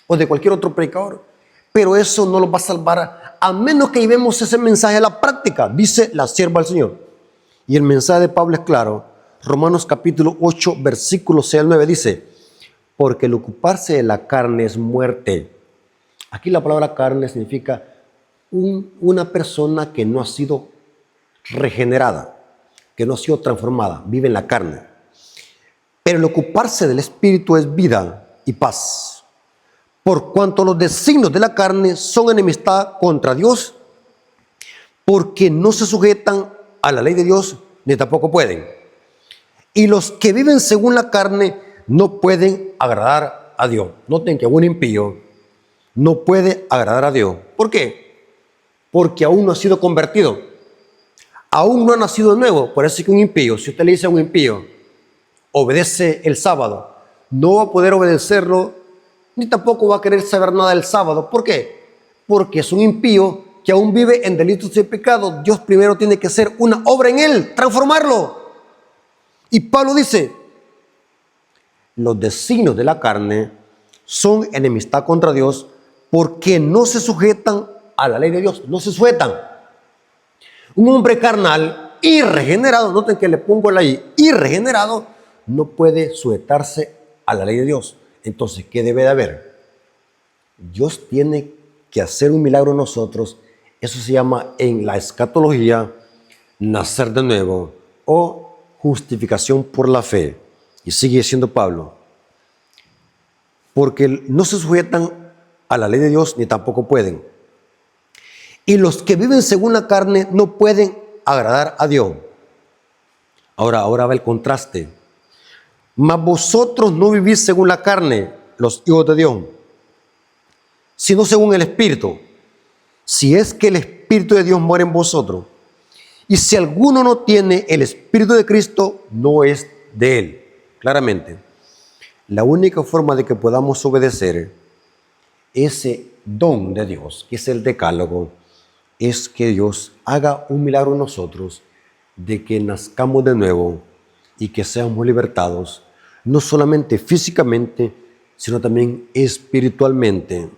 o de cualquier otro predicador, pero eso no los va a salvar a menos que llevemos ese mensaje a la práctica, dice la sierva del Señor. Y el mensaje de Pablo es claro. Romanos capítulo 8, versículos 6 al 9 dice: porque el ocuparse de la carne es muerte. Aquí la palabra carne significa una persona que no ha sido regenerada, que no ha sido transformada, vive en la carne. Pero el ocuparse del Espíritu es vida y paz. Por cuanto los designios de la carne son enemistad contra Dios, porque no se sujetan a la ley de Dios, ni tampoco pueden. Y los que viven según la carne no pueden agradar a Dios. Noten que un impío no puede agradar a Dios. ¿Por qué? Porque aún no ha sido convertido. Aún no ha nacido de nuevo. Por eso es que un impío, si usted le dice a un impío, obedece el sábado, no va a poder obedecerlo, ni tampoco va a querer saber nada del sábado. ¿Por qué? Porque es un impío que aún vive en delitos y pecados. Dios primero tiene que hacer una obra en él, transformarlo. Y Pablo dice, los designios de la carne son enemistad contra Dios porque no se sujetan a la ley de Dios, no se sujetan. Un hombre carnal, irregenerado, noten que le pongo la I, irregenerado, no puede sujetarse a la ley de Dios. Entonces, ¿qué debe de haber? Dios tiene que hacer un milagro en nosotros. Eso se llama en la escatología nacer de nuevo o justificación por la fe. Y sigue diciendo Pablo, porque no se sujetan a la ley de Dios ni tampoco pueden. Y los que viven según la carne no pueden agradar a Dios. Ahora va el contraste. Mas vosotros no vivís según la carne, los hijos de Dios, sino según el Espíritu. Si es que el Espíritu de Dios muere en vosotros. Y si alguno no tiene el Espíritu de Cristo, no es de él. Claramente, la única forma de que podamos obedecer ese don de Dios, que es el decálogo, es que Dios haga un milagro en nosotros, de que nazcamos de nuevo y que seamos libertados, no solamente físicamente, sino también espiritualmente.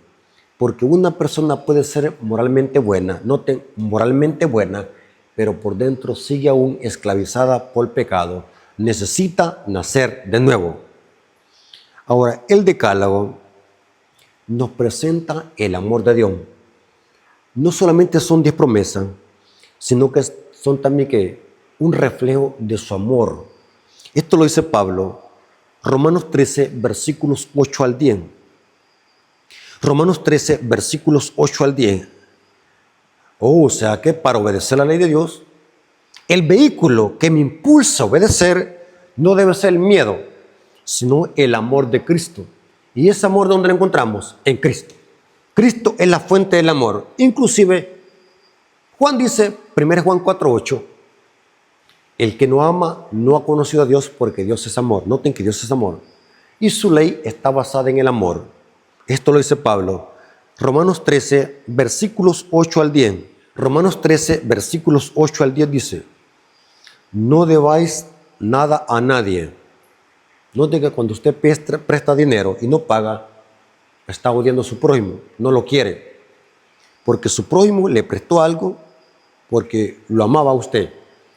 Porque una persona puede ser moralmente buena, noten, moralmente buena, pero por dentro sigue aún esclavizada por el pecado. Necesita nacer de nuevo. Ahora, el decálogo nos presenta el amor de Dios. No solamente son 10 promesas, sino que son también un reflejo de su amor. Esto lo dice Pablo, Romanos 13, versículos 8 al 10. Romanos 13, versículos 8 al 10. O sea que para obedecer la ley de Dios, el vehículo que me impulsa a obedecer no debe ser el miedo, sino el amor de Cristo. ¿Y ese amor dónde lo encontramos? En Cristo. Cristo es la fuente del amor. Inclusive, Juan dice, 1 Juan 4, 8, el que no ama no ha conocido a Dios porque Dios es amor. Noten que Dios es amor. Y su ley está basada en el amor. Esto lo dice Pablo. Romanos 13, versículos 8 al 10. Romanos 13, versículos 8 al 10 dice, no debáis nada a nadie. Note que cuando usted presta dinero y no paga, está odiando a su prójimo, no lo quiere. Porque su prójimo le prestó algo porque lo amaba a usted.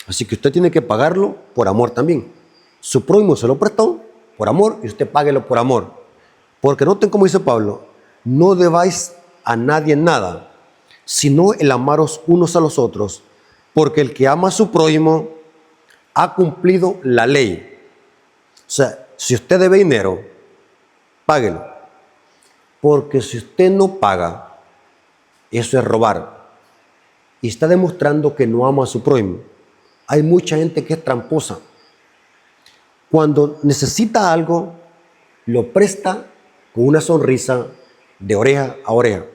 Así que usted tiene que pagarlo por amor también. Su prójimo se lo prestó por amor y usted páguelo por amor. Porque noten como dice Pablo, no debáis a nadie nada, sino el amaros unos a los otros, porque el que ama a su prójimo ha cumplido la ley. O sea, si usted debe dinero, páguelo. Porque si usted no paga, eso es robar. Y está demostrando que no ama a su prójimo. Hay mucha gente que es tramposa. Cuando necesita algo, lo presta con una sonrisa de oreja a oreja.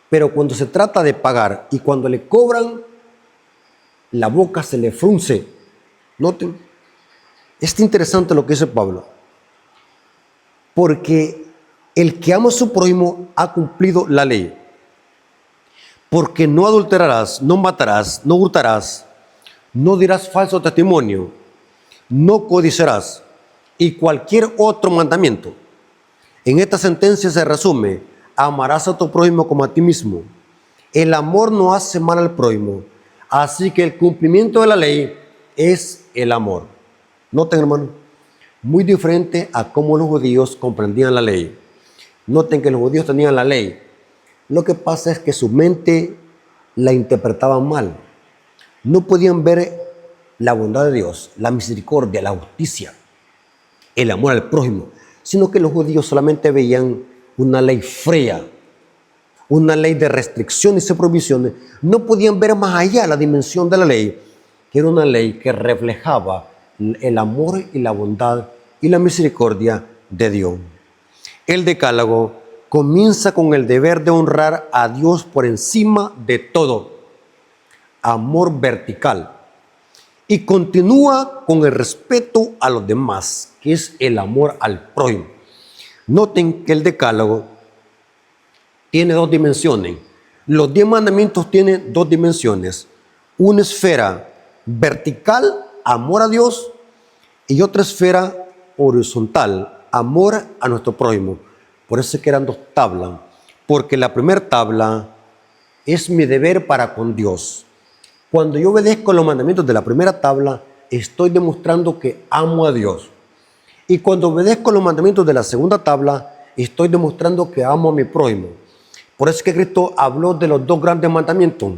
Pero cuando se trata de pagar y cuando le cobran, la boca se le frunce. Noten, es interesante lo que dice Pablo. Porque el que ama a su prójimo ha cumplido la ley. Porque no adulterarás, no matarás, no hurtarás, no dirás falso testimonio, no codiciarás y cualquier otro mandamiento. En esta sentencia se resume, amarás a tu prójimo como a ti mismo. El amor no hace mal al prójimo, así que el cumplimiento de la ley es el amor. Noten, hermano, muy diferente a cómo los judíos comprendían la ley. Noten que los judíos tenían la ley. Lo que pasa es que su mente la interpretaban mal. No podían ver la bondad de Dios, la misericordia, la justicia, el amor al prójimo, sino que los judíos solamente veían una ley fría, una ley de restricciones y prohibiciones. No podían ver más allá la dimensión de la ley, que era una ley que reflejaba el amor y la bondad y la misericordia de Dios. El decálogo comienza con el deber de honrar a Dios por encima de todo, amor vertical, y continúa con el respeto a los demás, que es el amor al prójimo. Noten que el decálogo tiene dos dimensiones. Los 10 mandamientos tienen dos dimensiones. Una esfera vertical, amor a Dios, y otra esfera horizontal, amor a nuestro prójimo. Por eso es que eran dos tablas, porque la primera tabla es mi deber para con Dios. Cuando yo obedezco los mandamientos de la primera tabla, estoy demostrando que amo a Dios. Y cuando obedezco los mandamientos de la segunda tabla, estoy demostrando que amo a mi prójimo. Por eso es que Cristo habló de los dos grandes mandamientos,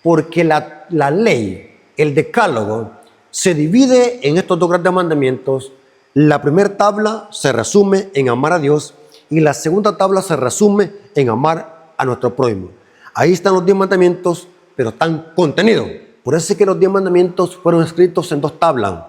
porque la ley, el decálogo, se divide en estos dos grandes mandamientos. La primera tabla se resume en amar a Dios y la segunda tabla se resume en amar a nuestro prójimo. Ahí están los 10 mandamientos, pero están contenidos. Por eso es que los 10 mandamientos fueron escritos en dos tablas,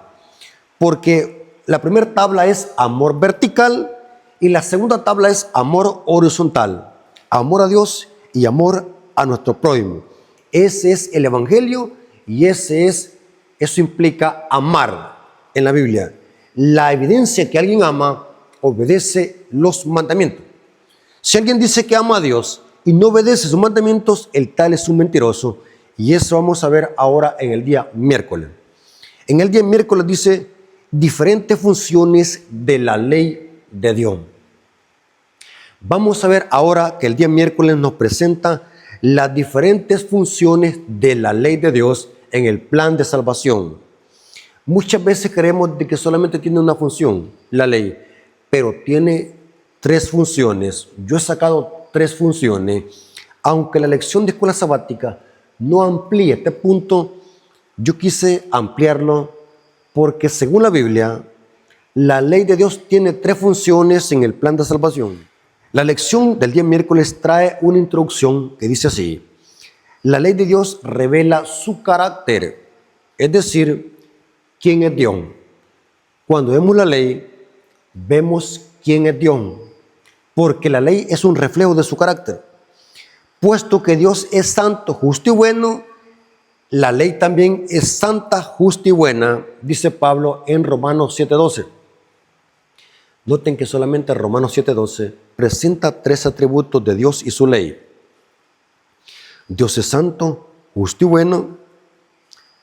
porque la primera tabla es amor vertical y la segunda tabla es amor horizontal, amor a Dios y amor a nuestro prójimo. Ese es el evangelio y eso implica amar en la Biblia. La evidencia que alguien ama obedece los mandamientos. Si alguien dice que ama a Dios y no obedece sus mandamientos, el tal es un mentiroso. Y eso vamos a ver ahora en el día miércoles. En el día miércoles dice diferentes funciones de la ley de Dios. Vamos a ver ahora que el día miércoles nos presenta las diferentes funciones de la ley de Dios en el plan de salvación. Muchas veces creemos de que solamente tiene una función, la ley, pero tiene 3 funciones. Yo he sacado 3 funciones, aunque la lección de escuela sabática no amplía este punto, yo quise ampliarlo porque según la Biblia, la ley de Dios tiene 3 funciones en el plan de salvación. La lección del día miércoles trae una introducción que dice así: la ley de Dios revela su carácter, es decir, quién es Dios. Cuando vemos la ley, vemos quién es Dios, porque la ley es un reflejo de su carácter. Puesto que Dios es santo, justo y bueno, la ley también es santa, justa y buena, dice Pablo en Romanos 7:12. Noten que solamente Romanos 7:12 presenta 3 atributos de Dios y su ley. Dios es santo, justo y bueno.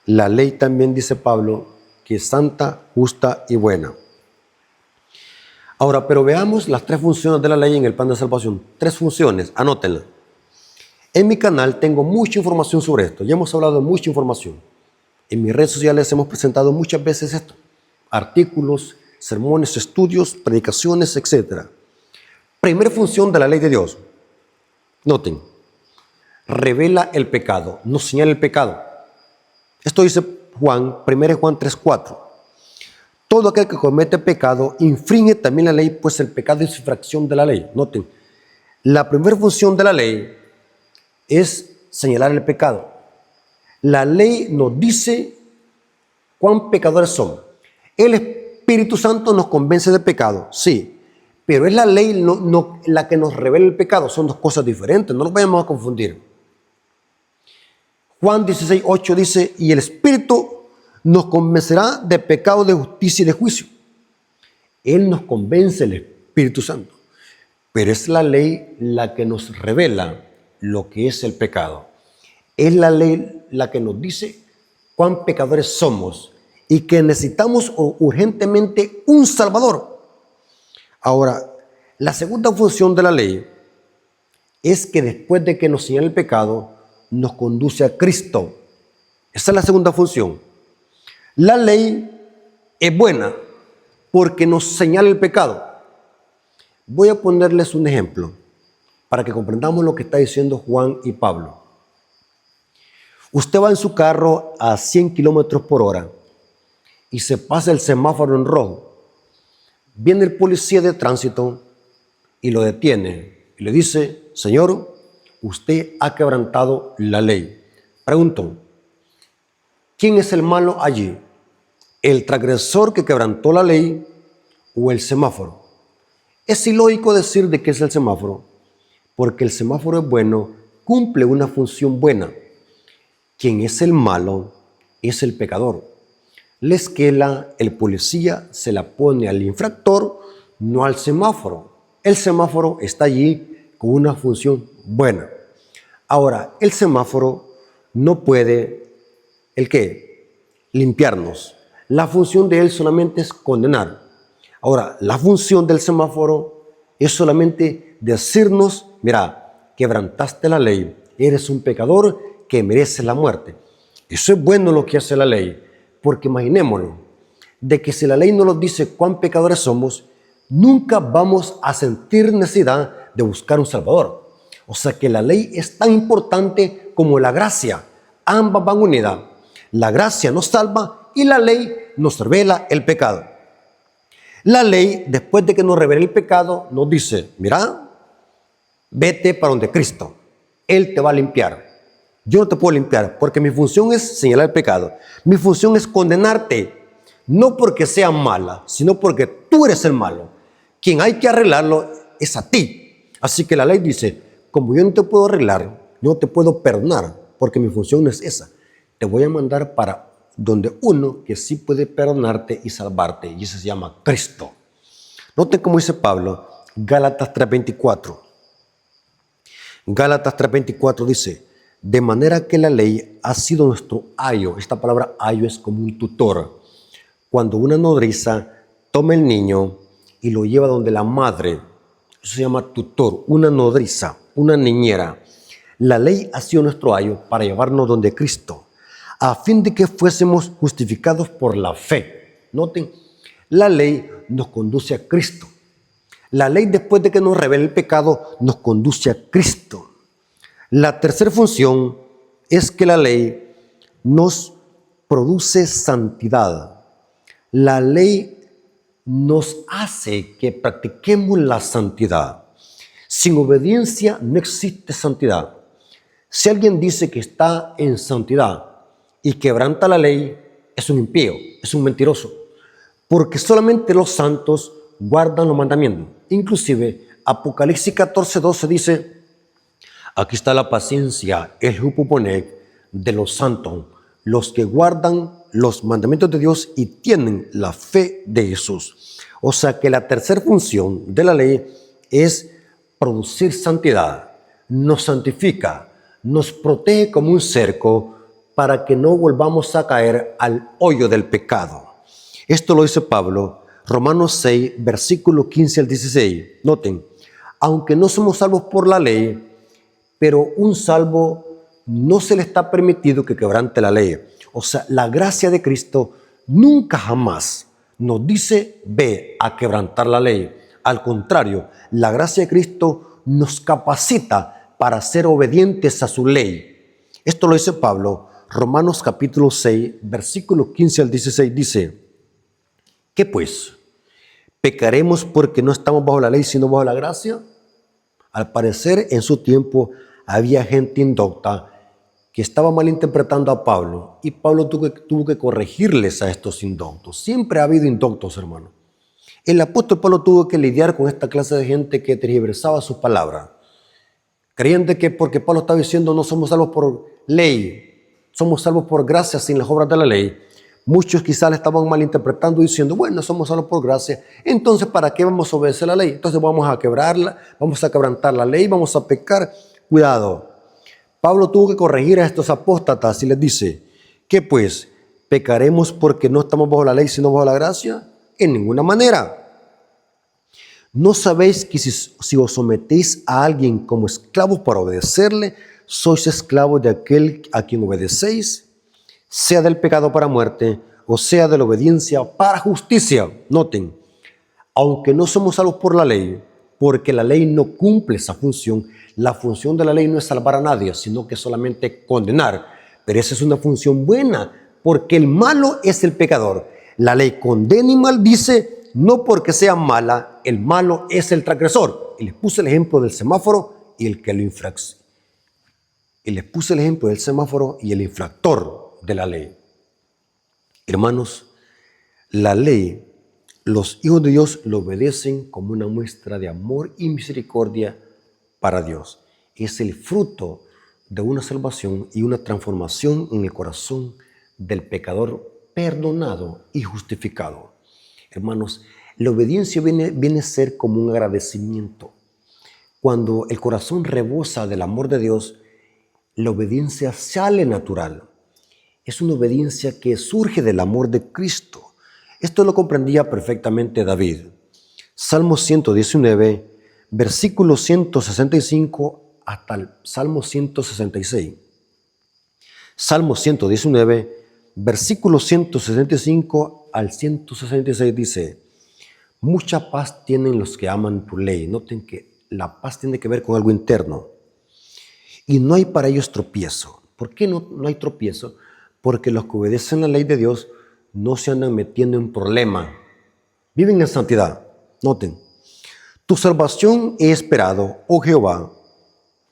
La ley también dice Pablo que es santa, justa y buena. Ahora, pero veamos las 3 funciones de la ley en el plan de salvación. 3 funciones, anótenlas. En mi canal tengo mucha información sobre esto. Ya hemos hablado de mucha información. En mis redes sociales hemos presentado muchas veces esto. Artículos, sermones, estudios, predicaciones, etc. Primera función de la ley de Dios. Noten, revela el pecado, nos señala el pecado. Esto dice Juan, 1 Juan 3:4. Todo aquel que comete pecado infringe también la ley, pues el pecado es infracción de la ley. Noten, la primera función de la ley es señalar el pecado. La ley nos dice cuán pecadores somos. El Espíritu Santo nos convence de pecado, sí, pero es la ley la que nos revela el pecado. Son 2 cosas diferentes, no nos vayamos a confundir. Juan 16:8 dice, y el Espíritu nos convencerá de pecado, de justicia y de juicio. Él nos convence, el Espíritu Santo, pero es la ley la que nos revela lo que es el pecado. Es la ley la que nos dice cuán pecadores somos y que necesitamos urgentemente un Salvador. Ahora, la segunda función de la ley es que después de que nos señala el pecado, nos conduce a Cristo. Esa es la segunda función. La ley es buena porque nos señala el pecado. Voy a ponerles un ejemplo para que comprendamos lo que está diciendo Juan y Pablo. Usted va en su carro a 100 kilómetros por hora y se pasa el semáforo en rojo. Viene el policía de tránsito y lo detiene y le dice, señor, usted ha quebrantado la ley. Pregunto, ¿quién es el malo allí? ¿El transgresor que quebrantó la ley o el semáforo? Es ilógico decir de qué es el semáforo, porque el semáforo es bueno, cumple una función buena. Quien es el malo es el pecador. La esquela, el policía, se la pone al infractor, no al semáforo. El semáforo está allí con una función buena. Ahora, el semáforo no puede, ¿el qué? Limpiarnos. La función de él solamente es condenar. Ahora, la función del semáforo es solamente decirnos, mira, quebrantaste la ley, eres un pecador que merece la muerte. Eso es bueno lo que hace la ley, porque imaginémonos, de que si la ley no nos dice cuán pecadores somos, nunca vamos a sentir necesidad de buscar un Salvador. O sea que la ley es tan importante como la gracia. Ambas van unidas. La gracia nos salva y la ley nos revela el pecado. La ley, después de que nos revela el pecado, nos dice, mira, vete para donde Cristo. Él te va a limpiar. Yo no te puedo limpiar porque mi función es señalar el pecado. Mi función es condenarte. No porque sea mala, sino porque tú eres el malo. Quien hay que arreglarlo es a ti. Así que la ley dice, como yo no te puedo arreglar, no te puedo perdonar, porque mi función no es esa. Te voy a mandar para donde uno que sí puede perdonarte y salvarte, y ese se llama Cristo. Noten cómo dice Pablo, Gálatas 3:24. Gálatas 3:24 dice, de manera que la ley ha sido nuestro ayo. Esta palabra ayo es como un tutor. Cuando una nodriza toma el niño y lo lleva donde la madre, eso se llama tutor, una nodriza, una niñera. La ley ha sido nuestro ayo para llevarnos donde Cristo, a fin de que fuésemos justificados por la fe. Noten, la ley nos conduce a Cristo. La ley, después de que nos revela el pecado, nos conduce a Cristo. La tercera función es que la ley nos produce santidad. La ley nos hace que practiquemos la santidad. Sin obediencia no existe santidad. Si alguien dice que está en santidad y quebranta la ley, es un impío, es un mentiroso. Porque solamente los santos guardan los mandamientos. Inclusive, Apocalipsis 14:12 dice, aquí está la paciencia, el hupoponek de los santos, los que guardan los mandamientos de Dios y tienen la fe de Jesús. O sea que la tercera función de la ley es producir santidad. Nos santifica, nos protege como un cerco para que no volvamos a caer al hoyo del pecado. Esto lo dice Pablo, Romanos 6, versículo 15 al 16. Noten, aunque no somos salvos por la ley, pero un salvo no se le está permitido que quebrante la ley. O sea, la gracia de Cristo nunca jamás nos dice ve a quebrantar la ley. Al contrario, la gracia de Cristo nos capacita para ser obedientes a su ley. Esto lo dice Pablo, Romanos capítulo 6, versículo 15 al 16 dice, ¿qué pues? ¿Pecaremos porque no estamos bajo la ley sino bajo la gracia? Al parecer, en su tiempo había gente indocta que estaba malinterpretando a Pablo y Pablo tuvo que corregirles a estos indoctos. Siempre ha habido indoctos, hermano. El apóstol Pablo tuvo que lidiar con esta clase de gente que tergiversaba sus palabras, creyendo que porque Pablo estaba diciendo no somos salvos por ley, somos salvos por gracia sin las obras de la ley. Muchos quizás le estaban malinterpretando diciendo, bueno, somos salvos por gracia, entonces ¿para qué vamos a obedecer la ley? Entonces vamos a quebrarla, vamos a quebrantar la ley, vamos a pecar. Cuidado. Pablo tuvo que corregir a estos apóstatas y les dice, ¿qué pues? ¿Pecaremos porque no estamos bajo la ley sino bajo la gracia? En ninguna manera. ¿No sabéis que si os sometéis a alguien como esclavos para obedecerle, sois esclavos de aquel a quien obedecéis? Sea del pecado para muerte, o sea de la obediencia para justicia. Noten, aunque no somos salvos por la ley, porque la ley no cumple esa función, la función de la ley no es salvar a nadie, sino que solamente condenar. Pero esa es una función buena, porque el malo es el pecador. La ley condena y maldice, no porque sea mala, el malo es el transgresor. Y les puse el ejemplo del semáforo y el que lo infracciona. Y les puse el ejemplo del semáforo y el infractor de la ley. Hermanos, la ley Los hijos de Dios lo obedecen como una muestra de amor y misericordia para Dios. Es el fruto de una salvación y una transformación en el corazón del pecador perdonado y justificado. Hermanos, la obediencia viene a ser como un agradecimiento. Cuando el corazón rebosa del amor de Dios, la obediencia sale natural. Es una obediencia que surge del amor de Cristo. Esto lo comprendía perfectamente David. Salmo 119, versículo 165 hasta el Salmo 166. Salmo 119, versículo 165 al 166 dice: mucha paz tienen los que aman tu ley. Noten que la paz tiene que ver con algo interno. Y no hay para ellos tropiezo. ¿Por qué no hay tropiezo? Porque los que obedecen la ley de Dios no se andan metiendo en problemas. Viven en santidad. Noten. Tu salvación he esperado, oh Jehová,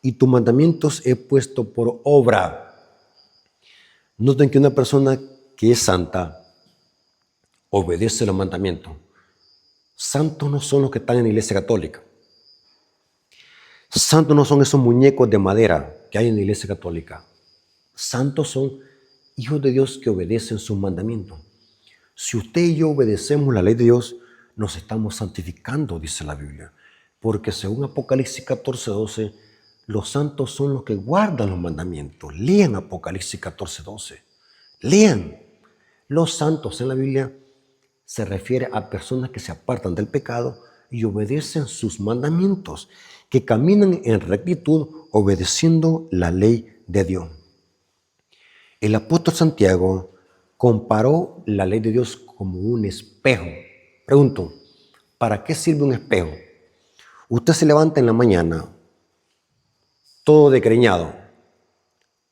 y tus mandamientos he puesto por obra. Noten que una persona que es santa obedece los mandamientos. Santos no son los que están en la iglesia católica. Santos no son esos muñecos de madera que hay en la iglesia católica. Santos son hijos de Dios que obedecen sus mandamientos. Si usted y yo obedecemos la ley de Dios, nos estamos santificando, dice la Biblia. Porque según Apocalipsis 14:12, los santos son los que guardan los mandamientos. Lean Apocalipsis 14:12. Lean. Los santos en la Biblia se refiere a personas que se apartan del pecado y obedecen sus mandamientos, que caminan en rectitud obedeciendo la ley de Dios. El apóstol Santiago comparó la ley de Dios como un espejo. Pregunto, ¿para qué sirve un espejo? Usted se levanta en la mañana, todo desgreñado,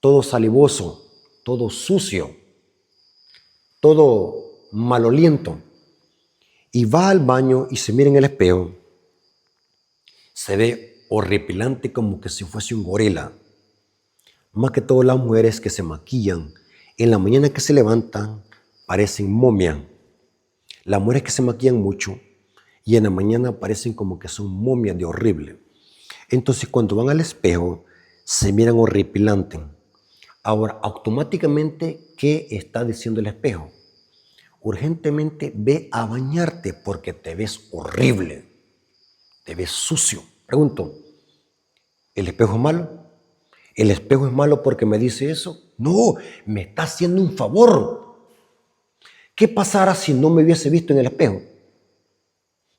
todo salivoso, todo sucio, todo maloliento, y va al baño y se mira en el espejo, se ve horripilante como que si fuese un gorila. Más que todo las mujeres que se maquillan, en la mañana que se levantan, parecen momia. Las mujeres que se maquillan mucho y en la mañana parecen como que son momias de horrible. Entonces cuando van al espejo, se miran horripilantes. Ahora, automáticamente, ¿qué está diciendo el espejo? Urgentemente ve a bañarte porque te ves horrible, te ves sucio. Pregunto, ¿el espejo es malo? ¿El espejo es malo porque me dice eso? No, me está haciendo un favor. ¿Qué pasara si no me hubiese visto en el espejo?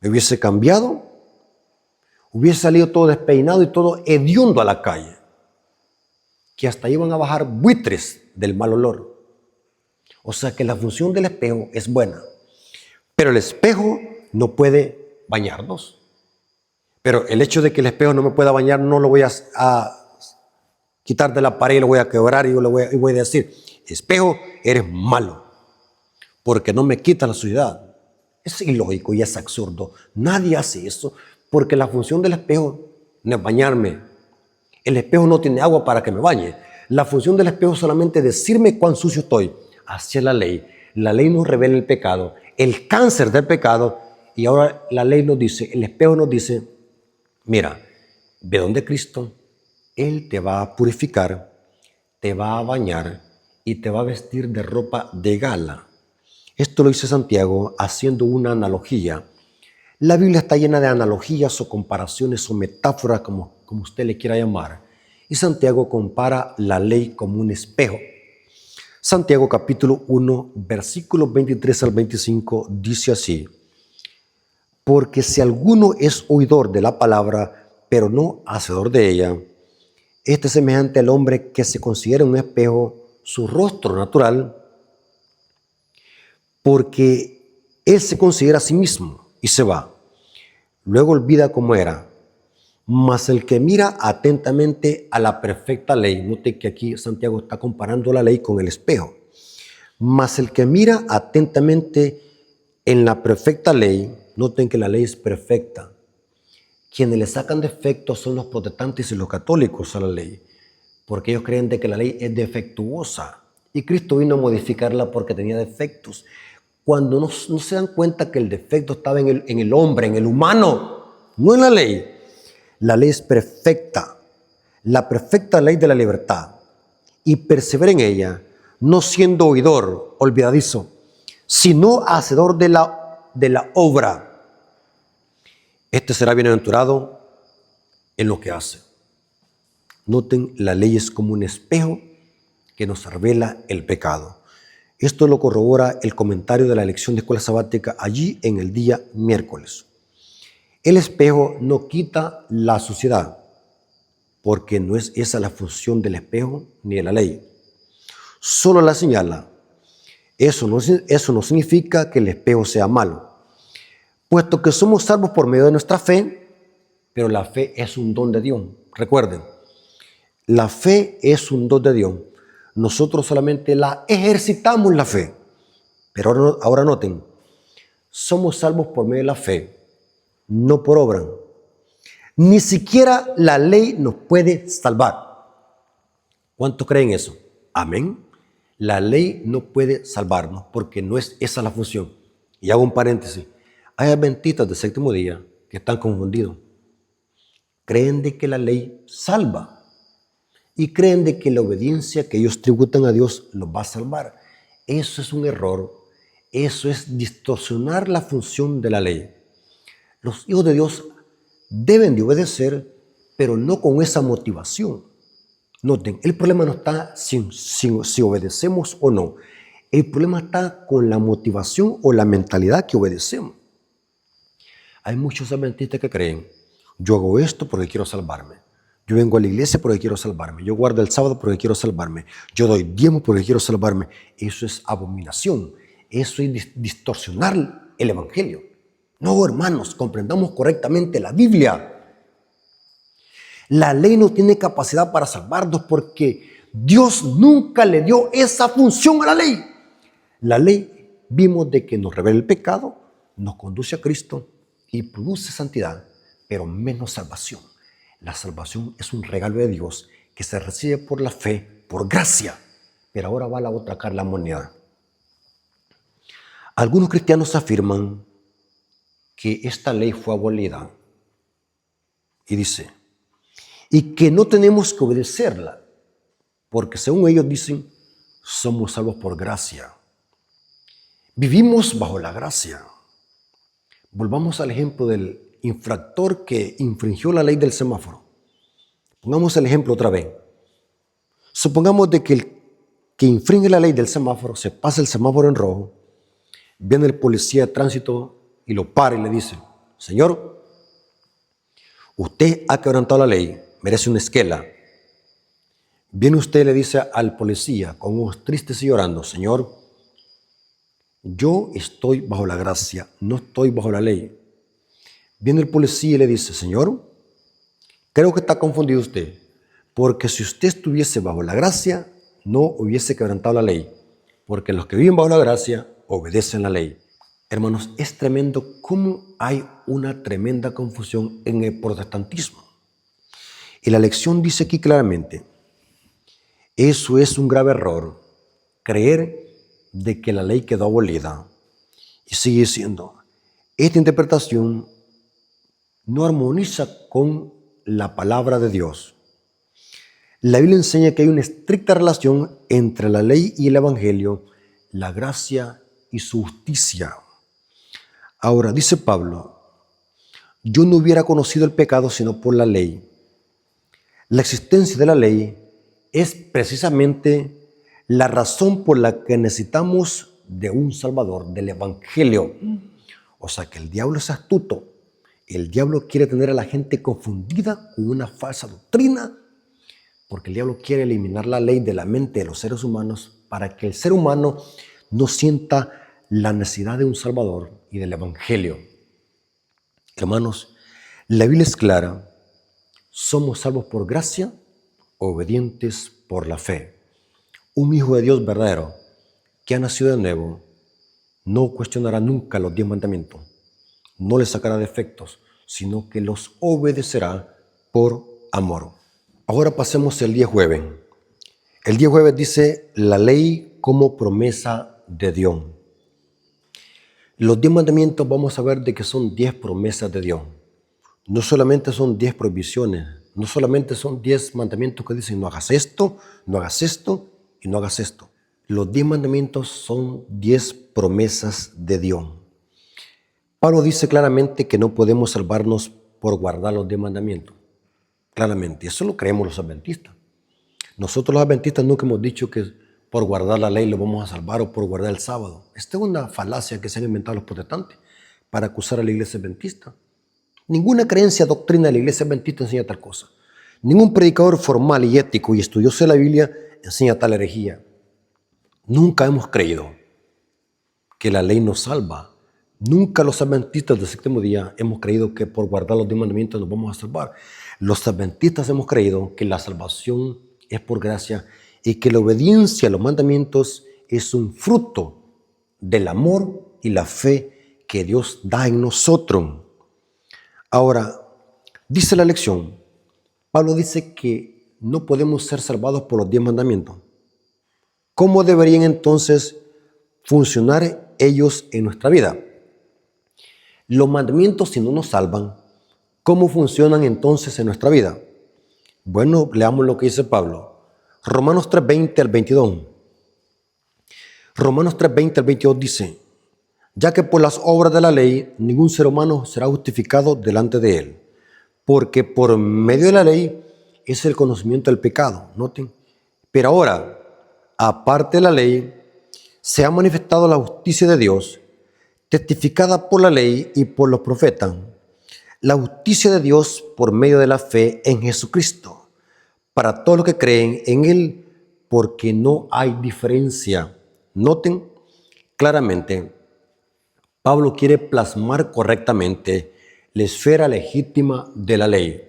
¿Me hubiese cambiado? Hubiese salido todo despeinado y todo hediondo a la calle, que hasta iban a bajar buitres del mal olor. O sea que la función del espejo es buena, pero el espejo no puede bañarnos. Pero el hecho de que el espejo no me pueda bañar no lo voy a quitar de la pared y lo voy a quebrar y voy a decir, espejo, eres malo, porque no me quita la suciedad. Es ilógico y es absurdo. Nadie hace eso, porque la función del espejo no es bañarme. El espejo no tiene agua para que me bañe. La función del espejo es solamente decirme cuán sucio estoy. Hacia la ley. La ley nos revela el pecado, el cáncer del pecado, y ahora la ley nos dice, el espejo nos dice, mira, ve donde Cristo, Él te va a purificar, te va a bañar y te va a vestir de ropa de gala. Esto lo dice Santiago haciendo una analogía. La Biblia está llena de analogías o comparaciones o metáforas, como usted le quiera llamar. Y Santiago compara la ley como un espejo. Santiago capítulo 1, versículos 23 al 25 dice así: porque si alguno es oidor de la palabra, pero no hacedor de ella, este es semejante al hombre que se considera un espejo su rostro natural, porque él se considera a sí mismo y se va. Luego olvida cómo era. Mas el que mira atentamente a la perfecta ley, note que aquí Santiago está comparando la ley con el espejo. Mas el que mira atentamente en la perfecta ley, noten que la ley es perfecta. Quienes le sacan defectos son los protestantes y los católicos a la ley, porque ellos creen de que la ley es defectuosa y Cristo vino a modificarla porque tenía defectos. cuando no se dan cuenta que el defecto estaba en el hombre, en el humano, no en la ley. La ley es perfecta, la perfecta ley de la libertad, y persevera en ella, no siendo oidor, olvidadizo, sino hacedor de la obra. Este será bienaventurado en lo que hace. Noten, la ley es como un espejo que nos revela el pecado. Esto lo corrobora el comentario de la lección de escuela sabática allí en el día miércoles. El espejo no quita la suciedad, porque no es esa la función del espejo ni de la ley. Solo la señala. Eso no significa que el espejo sea malo, puesto que somos salvos por medio de nuestra fe, pero la fe es un don de Dios. Recuerden, la fe es un don de Dios. Nosotros solamente la ejercitamos la fe. Pero ahora noten, somos salvos por medio de la fe, no por obra. Ni siquiera la ley nos puede salvar. ¿Cuántos creen eso? Amén. La ley no puede salvarnos porque no es esa la función. Y hago un paréntesis. Hay adventistas del séptimo día que están confundidos. Creen de que la ley salva y creen de que la obediencia que ellos tributan a Dios los va a salvar. Eso es un error. Eso es distorsionar la función de la ley. Los hijos de Dios deben de obedecer, pero no con esa motivación. Noten, el problema no está si obedecemos o no. El problema está con la motivación o la mentalidad que obedecemos. Hay muchos adventistas que creen, yo hago esto porque quiero salvarme. Yo vengo a la iglesia porque quiero salvarme. Yo guardo el sábado porque quiero salvarme. Yo doy diezmo porque quiero salvarme. Eso es abominación. Eso es distorsionar el evangelio. No, hermanos, comprendamos correctamente la Biblia. La ley no tiene capacidad para salvarnos porque Dios nunca le dio esa función a la ley. La ley vimos de que nos revela el pecado, nos conduce a Cristo y produce santidad, pero menos salvación. La salvación es un regalo de Dios que se recibe por la fe, por gracia. Pero ahora va la otra cara de la moneda. Algunos cristianos afirman que esta ley fue abolida y dice, y que no tenemos que obedecerla, porque según ellos dicen, somos salvos por gracia. Vivimos bajo la gracia. Volvamos al ejemplo del infractor que infringió la ley del semáforo. Pongamos el ejemplo otra vez. Supongamos de que el que infringe la ley del semáforo se pasa el semáforo en rojo, viene el policía de tránsito y lo para y le dice, señor, usted ha quebrantado la ley, merece una esquela. Viene usted y le dice al policía con ojos tristes y llorando, señor, yo estoy bajo la gracia, no estoy bajo la ley. Viene el policía y le dice, señor, creo que está confundido usted, porque si usted estuviese bajo la gracia, no hubiese quebrantado la ley, porque los que viven bajo la gracia obedecen la ley. Hermanos, es tremendo cómo hay una tremenda confusión en el protestantismo. Y la lección dice aquí claramente, eso es un grave error, creer de que la ley quedó abolida. Y sigue diciendo, esta interpretación no armoniza con la palabra de Dios. La Biblia enseña que hay una estricta relación entre la ley y el evangelio, la gracia y su justicia. Ahora, dice Pablo, yo no hubiera conocido el pecado sino por la ley. La existencia de la ley es precisamente la razón por la que necesitamos de un Salvador, del evangelio. O sea que el diablo es astuto. El diablo quiere tener a la gente confundida con una falsa doctrina, porque el diablo quiere eliminar la ley de la mente de los seres humanos para que el ser humano no sienta la necesidad de un Salvador y del evangelio. Hermanos, la Biblia es clara. Somos salvos por gracia, obedientes por la fe. Un hijo de Dios verdadero que ha nacido de nuevo no cuestionará nunca los 10 mandamientos, no les sacará defectos, sino que los obedecerá por amor. Ahora pasemos el día jueves. El día jueves dice la ley como promesa de Dios. Los 10 mandamientos vamos a ver de que son 10 promesas de Dios. No solamente son 10 prohibiciones, no solamente son 10 mandamientos que dicen no hagas esto, no hagas esto y no hagas esto. Los 10 mandamientos son 10 promesas de Dios. Pablo dice claramente que no podemos salvarnos por guardar los 10 mandamientos. Claramente, eso lo creemos los adventistas. Nosotros los adventistas nunca hemos dicho que por guardar la ley lo vamos a salvar o por guardar el sábado. Esta es una falacia que se han inventado los protestantes para acusar a la iglesia adventista. Ninguna creencia doctrina de la iglesia adventista enseña tal cosa. Ningún predicador formal y ético y estudioso de la Biblia enseña tal herejía. Nunca hemos creído que la ley nos salva. Nunca los adventistas del séptimo día hemos creído que por guardar los 10 mandamientos nos vamos a salvar. Los adventistas hemos creído que la salvación es por gracia y que la obediencia a los mandamientos es un fruto del amor y la fe que Dios da en nosotros. Ahora, dice la lección, Pablo dice que no podemos ser salvados por los 10 mandamientos. ¿Cómo deberían entonces funcionar ellos en nuestra vida? Los mandamientos, si no nos salvan, ¿cómo funcionan entonces en nuestra vida? Bueno, leamos lo que dice Pablo. Romanos 3:20 al 22. Romanos 3:20 al 22 dice, ya que por las obras de la ley ningún ser humano será justificado delante de él, porque por medio de la ley es el conocimiento del pecado. Noten. Pero ahora, aparte de la ley, se ha manifestado la justicia de Dios, testificada por la ley y por los profetas, la justicia de Dios por medio de la fe en Jesucristo, para todos los que creen en Él, porque no hay diferencia. Noten claramente, Pablo quiere plasmar correctamente la esfera legítima de la ley,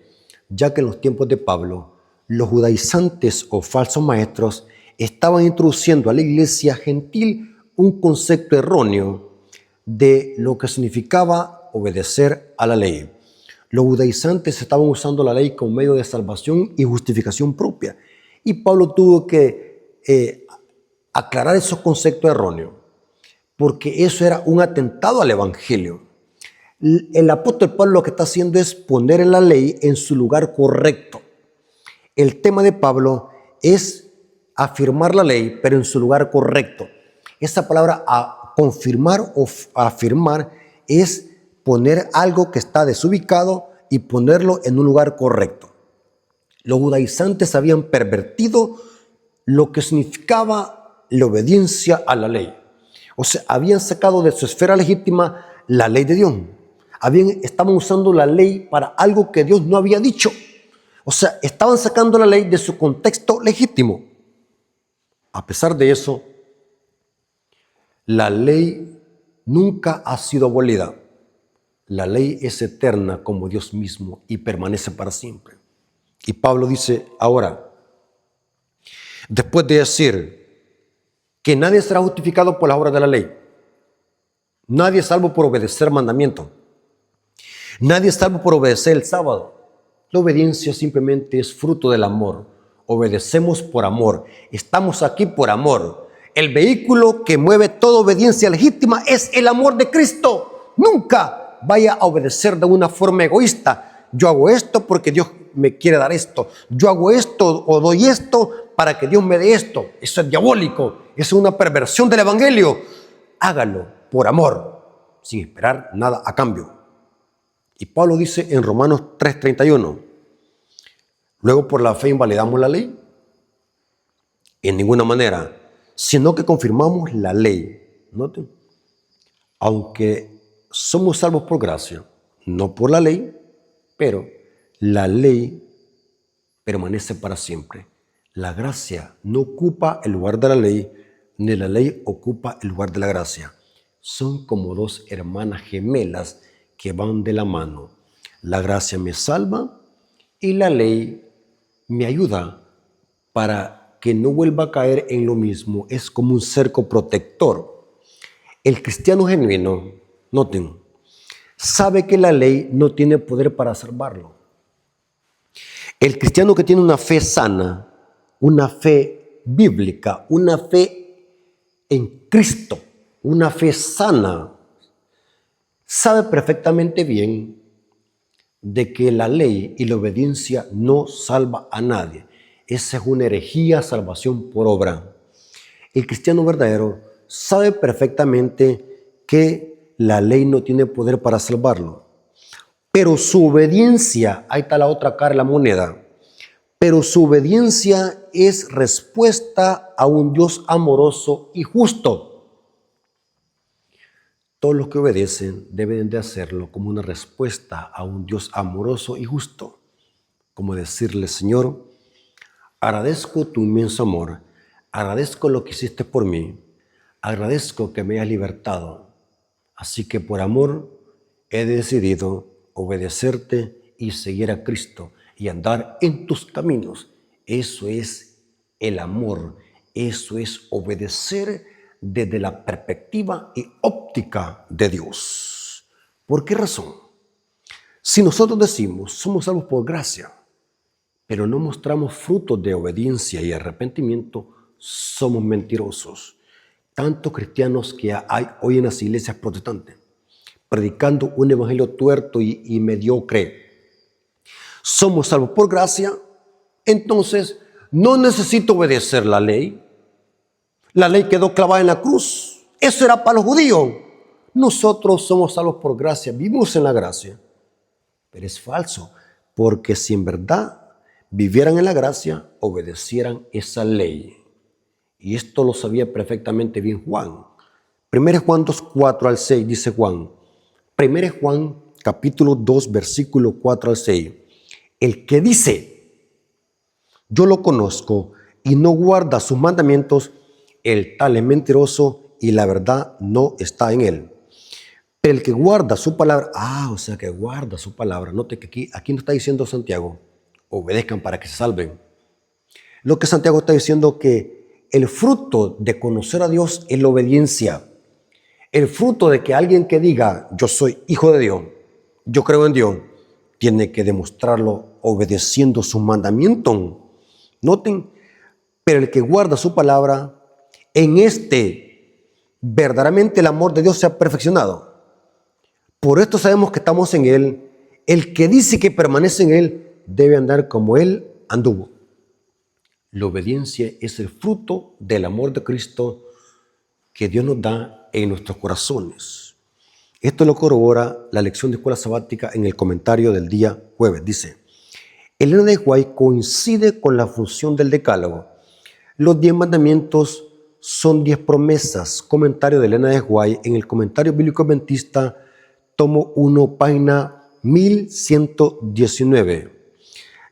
ya que en los tiempos de Pablo, los judaizantes o falsos maestros estaban introduciendo a la iglesia gentil un concepto erróneo de lo que significaba obedecer a la ley. Los judaizantes estaban usando la ley como medio de salvación y justificación propia. Y Pablo tuvo que aclarar esos conceptos erróneos, porque eso era un atentado al evangelio. El apóstol Pablo lo que está haciendo es poner la ley en su lugar correcto. El tema de Pablo es afirmar la ley, pero en su lugar correcto. Esa palabra confirmar o afirmar es poner algo que está desubicado y ponerlo en un lugar correcto. Los judaizantes habían pervertido lo que significaba la obediencia a la ley. O sea, habían sacado de su esfera legítima la ley de Dios. Estaban usando la ley para algo que Dios no había dicho. O sea, estaban sacando la ley de su contexto legítimo. A pesar de eso, la ley nunca ha sido abolida. La ley es eterna como Dios mismo y permanece para siempre. Y Pablo dice ahora, después de decir que nadie será justificado por la obra de la ley, nadie es salvo por obedecer mandamientos, nadie es salvo por obedecer el sábado. La obediencia simplemente es fruto del amor. Obedecemos por amor. Estamos aquí por amor. El vehículo que mueve toda obediencia legítima es el amor de Cristo. Nunca vaya a obedecer de una forma egoísta. Yo hago esto porque Dios me quiere dar esto. Yo hago esto o doy esto para que Dios me dé esto. Eso es diabólico. Eso es una perversión del evangelio. Hágalo por amor, sin esperar nada a cambio. Y Pablo dice en Romanos 3:31, luego por la fe invalidamos la ley. En ninguna manera, sino que confirmamos la ley. Noten, aunque somos salvos por gracia, no por la ley, pero la ley permanece para siempre. La gracia no ocupa el lugar de la ley, ni la ley ocupa el lugar de la gracia. Son como dos hermanas gemelas que van de la mano. La gracia me salva y la ley me ayuda para que no vuelva a caer en lo mismo. Es como un cerco protector. El cristiano genuino, noten, sabe que la ley no tiene poder para salvarlo. El cristiano que tiene una fe sana, una fe bíblica, una fe en Cristo, una fe sana, sabe perfectamente bien de que la ley y la obediencia no salva a nadie. Esa es una herejía, salvación por obra. El cristiano verdadero sabe perfectamente que la ley no tiene poder para salvarlo, pero su obediencia, ahí está la otra cara de la moneda, pero su obediencia es respuesta a un Dios amoroso y justo. Todos los que obedecen deben de hacerlo como una respuesta a un Dios amoroso y justo. Como decirle, Señor, agradezco tu inmenso amor, agradezco lo que hiciste por mí, agradezco que me hayas libertado. Así que por amor he decidido obedecerte y seguir a Cristo y andar en tus caminos. Eso es el amor, eso es obedecer desde la perspectiva y óptica de Dios. ¿Por qué razón? Si nosotros decimos somos salvos por gracia, pero no mostramos frutos de obediencia y arrepentimiento, somos mentirosos. Tantos cristianos que hay hoy en las iglesias protestantes, predicando un evangelio tuerto y mediocre. Somos salvos por gracia, entonces no necesito obedecer la ley. La ley quedó clavada en la cruz. Eso era para los judíos. Nosotros somos salvos por gracia, vivimos en la gracia. Pero es falso, porque si en verdad vivieran en la gracia, obedecieran esa ley. Y esto lo sabía perfectamente bien Juan. 1 Juan 2, 4 al 6 dice Juan. 1 Juan capítulo 2, versículo 4 al 6. El que dice, yo lo conozco y no guarda sus mandamientos, el tal es mentiroso y la verdad no está en él. Pero el que guarda su palabra, o sea que guarda su palabra. Note que aquí no está diciendo Santiago, obedezcan para que se salven. Lo que Santiago está diciendo que el fruto de conocer a Dios es la obediencia. El fruto de que alguien que diga, yo soy hijo de Dios, yo creo en Dios, tiene que demostrarlo obedeciendo sus mandamientos. Noten, pero el que guarda su palabra, en verdaderamente el amor de Dios se ha perfeccionado. Por esto sabemos que estamos en Él. El que dice que permanece en Él debe andar como Él anduvo. La obediencia es el fruto del amor de Cristo que Dios nos da en nuestros corazones. Esto lo corrobora la lección de escuela sabática en el comentario del día jueves. Dice, Elena de White coincide con la función del decálogo. Los 10 mandamientos son 10 promesas. Comentario de Elena de White en el comentario bíblico adventista, tomo 1, página 1119.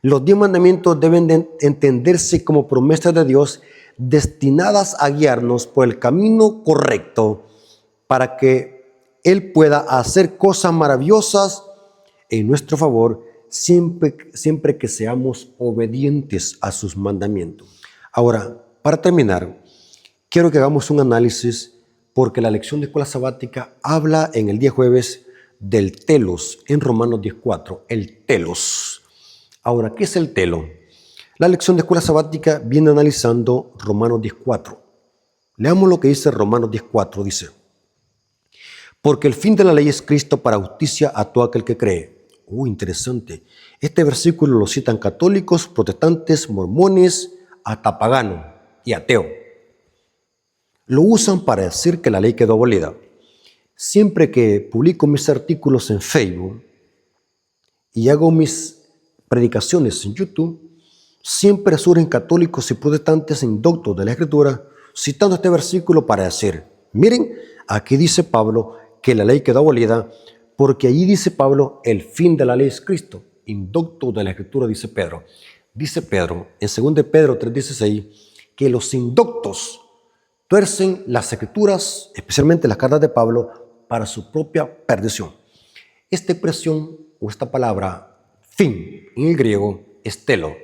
Los 10 mandamientos deben de entenderse como promesas de Dios destinadas a guiarnos por el camino correcto para que Él pueda hacer cosas maravillosas en nuestro favor siempre que seamos obedientes a sus mandamientos. Ahora, para terminar, quiero que hagamos un análisis porque la lección de escuela sabática habla en el día jueves del telos en Romanos 10:4, el telos. Ahora, ¿qué es el telo? La lección de escuela sabática viene analizando Romanos 10:4. Leamos lo que dice Romanos 10:4. Dice, porque el fin de la ley es Cristo para justicia a todo aquel que cree. Interesante. Este versículo lo citan católicos, protestantes, mormones, hasta paganos y ateos. Lo usan para decir que la ley quedó abolida. Siempre que publico mis artículos en Facebook y hago mis predicaciones en YouTube, siempre surgen católicos y protestantes indoctos de la Escritura citando este versículo para decir, miren, aquí dice Pablo que la ley quedó abolida porque allí dice Pablo, el fin de la ley es Cristo. Indocto de la Escritura, dice Pedro. Dice Pedro, en 2 Pedro 3:16, que los indoctos tuercen las Escrituras, especialmente las cartas de Pablo, para su propia perdición. Esta expresión o esta palabra, fin, en el griego, es telo.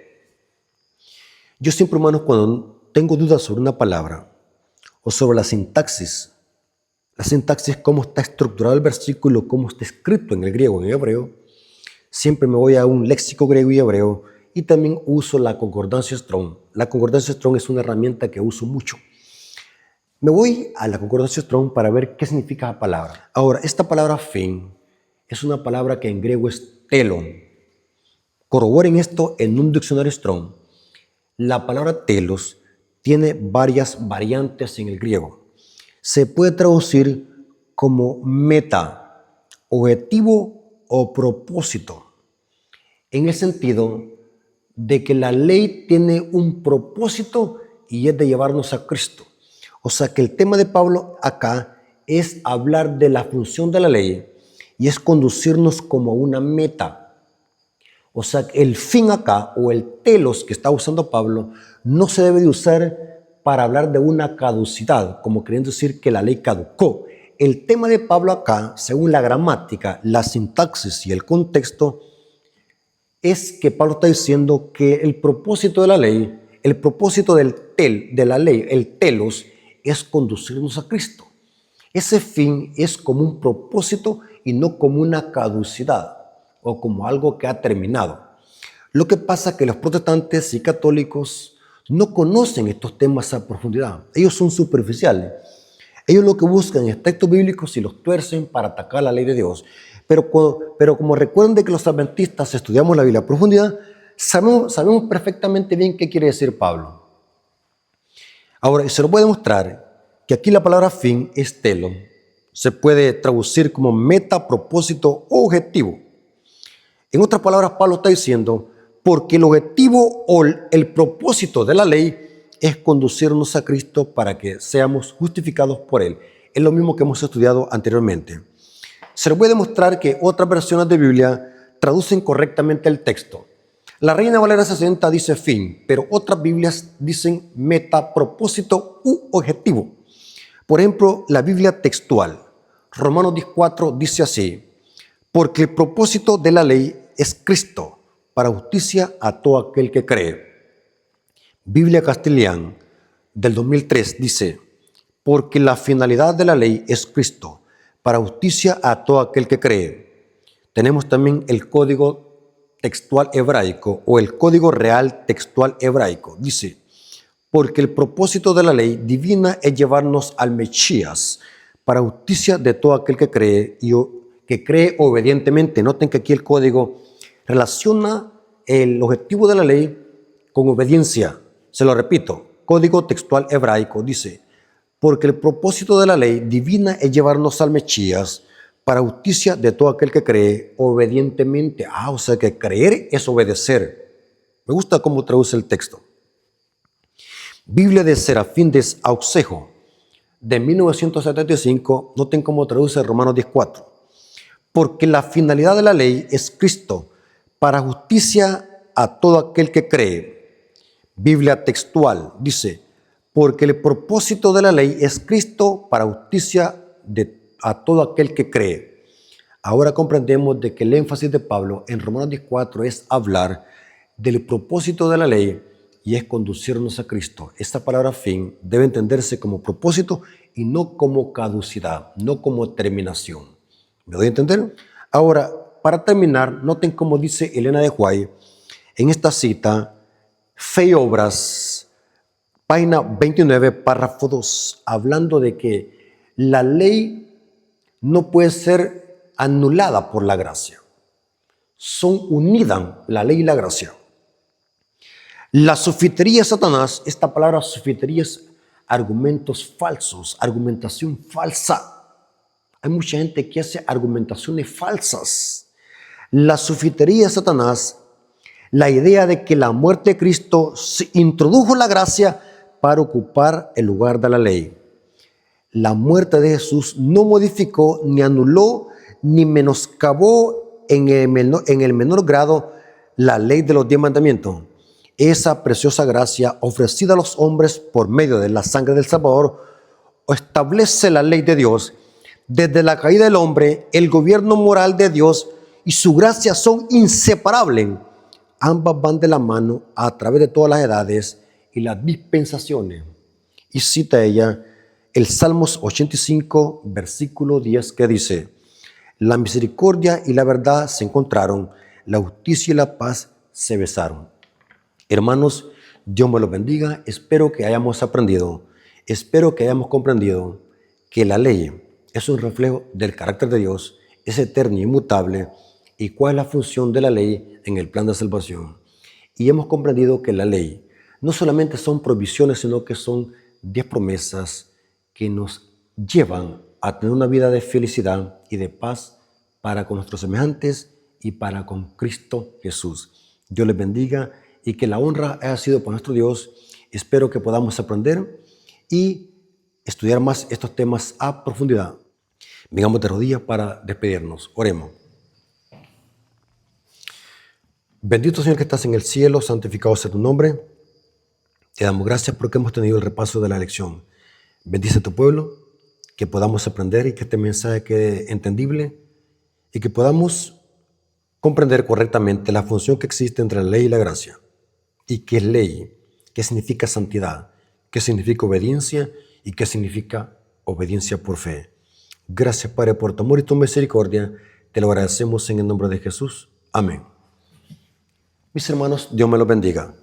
Yo siempre, hermanos, cuando tengo dudas sobre una palabra o sobre la sintaxis, cómo está estructurado el versículo, cómo está escrito en el griego, en el hebreo, siempre me voy a un léxico griego y hebreo y también uso la concordancia Strong. La concordancia Strong es una herramienta que uso mucho. Me voy a la concordancia Strong para ver qué significa la palabra. Ahora, esta palabra fin es una palabra que en griego es telon. Corroboren esto en un diccionario Strong. La palabra telos tiene varias variantes en el griego. Se puede traducir como meta, objetivo o propósito, en el sentido de que la ley tiene un propósito y es de llevarnos a Cristo. O sea que el tema de Pablo acá es hablar de la función de la ley y es conducirnos como una meta. O sea, el fin acá, o el telos que está usando Pablo, no se debe de usar para hablar de una caducidad, como queriendo decir que la ley caducó. El tema de Pablo acá, según la gramática, la sintaxis y el contexto, es que Pablo está diciendo que el propósito de la ley, el propósito de la ley, el telos, es conducirnos a Cristo. Ese fin es como un propósito y no como una caducidad o como algo que ha terminado. Lo que pasa es que los protestantes y católicos no conocen estos temas a profundidad. Ellos son superficiales. Ellos lo que buscan es textos bíblicos y los tuercen para atacar la ley de Dios. Pero como recuerden de que los adventistas estudiamos la Biblia a profundidad, sabemos perfectamente bien qué quiere decir Pablo. Ahora, se lo voy a demostrar que aquí la palabra fin es telo. Se puede traducir como meta, propósito o objetivo. En otras palabras, Pablo está diciendo, porque el objetivo o el propósito de la ley es conducirnos a Cristo para que seamos justificados por Él. Es lo mismo que hemos estudiado anteriormente. Se les voy a demostrar que otras versiones de Biblia traducen correctamente el texto. La Reina Valera 60 dice fin, pero otras Biblias dicen meta, propósito u objetivo. Por ejemplo, la Biblia textual, Romanos 10:4 dice así, porque el propósito de la ley es Cristo, para justicia a todo aquel que cree. Biblia Castellán del 2003 dice, porque la finalidad de la ley es Cristo, para justicia a todo aquel que cree. Tenemos también el código textual hebraico o el código real textual hebraico. Dice, porque el propósito de la ley divina es llevarnos al Mesías, para justicia de todo aquel que cree y que cree obedientemente. Noten que aquí el código relaciona el objetivo de la ley con obediencia. Se lo repito, código textual hebraico dice, porque el propósito de la ley divina es llevarnos al Mesías para justicia de todo aquel que cree obedientemente. O sea que creer es obedecer. Me gusta cómo traduce el texto. Biblia de Serafín de Auxejo de 1975, noten cómo traduce Romanos 10:4. Porque la finalidad de la ley es Cristo, para justicia a todo aquel que cree. Biblia textual dice, porque el propósito de la ley es Cristo, para justicia a todo aquel que cree. Ahora comprendemos de que el énfasis de Pablo en Romanos 10:4 es hablar del propósito de la ley y es conducirnos a Cristo. Esta palabra fin debe entenderse como propósito y no como caducidad, no como terminación. ¿Me doy a entender? Ahora, para terminar, noten cómo dice Elena de White en esta cita, Fe y Obras, página 29, párrafo 2, hablando de que la ley no puede ser anulada por la gracia. Son unidas la ley y la gracia. La sofitería de Satanás, esta palabra sofitería es argumentos falsos, argumentación falsa. Hay mucha gente que hace argumentaciones falsas. La sofitería de Satanás, la idea de que la muerte de Cristo introdujo la gracia para ocupar el lugar de la ley. La muerte de Jesús no modificó, ni anuló, ni menoscabó en el menor grado la ley de los 10 mandamientos. Esa preciosa gracia ofrecida a los hombres por medio de la sangre del Salvador establece la ley de Dios. Desde la caída del hombre, el gobierno moral de Dios y su gracia son inseparables. Ambas van de la mano a través de todas las edades y las dispensaciones. Y cita ella el Salmos 85, versículo 10, que dice, la misericordia y la verdad se encontraron, la justicia y la paz se besaron. Hermanos, Dios me los bendiga. Espero que hayamos aprendido Espero que hayamos comprendido que la ley es un reflejo del carácter de Dios, es eterno y inmutable, y cuál es la función de la ley en el plan de salvación. Y hemos comprendido que la ley no solamente son provisiones, sino que son 10 promesas que nos llevan a tener una vida de felicidad y de paz para con nuestros semejantes y para con Cristo Jesús. Dios les bendiga y que la honra haya sido por nuestro Dios. Espero que podamos aprender y estudiar más estos temas a profundidad. Vengamos de rodillas para despedirnos. Oremos. Bendito Señor que estás en el cielo, santificado sea tu nombre. Te damos gracias porque hemos tenido el repaso de la lección. Bendice a tu pueblo, que podamos aprender y que este mensaje quede entendible y que podamos comprender correctamente la función que existe entre la ley y la gracia. ¿Y qué es ley? ¿Qué significa santidad? ¿Qué significa obediencia? ¿Y qué significa obediencia por fe? Gracias, Padre, por tu amor y tu misericordia. Te lo agradecemos en el nombre de Jesús. Amén. Mis hermanos, Dios me los bendiga.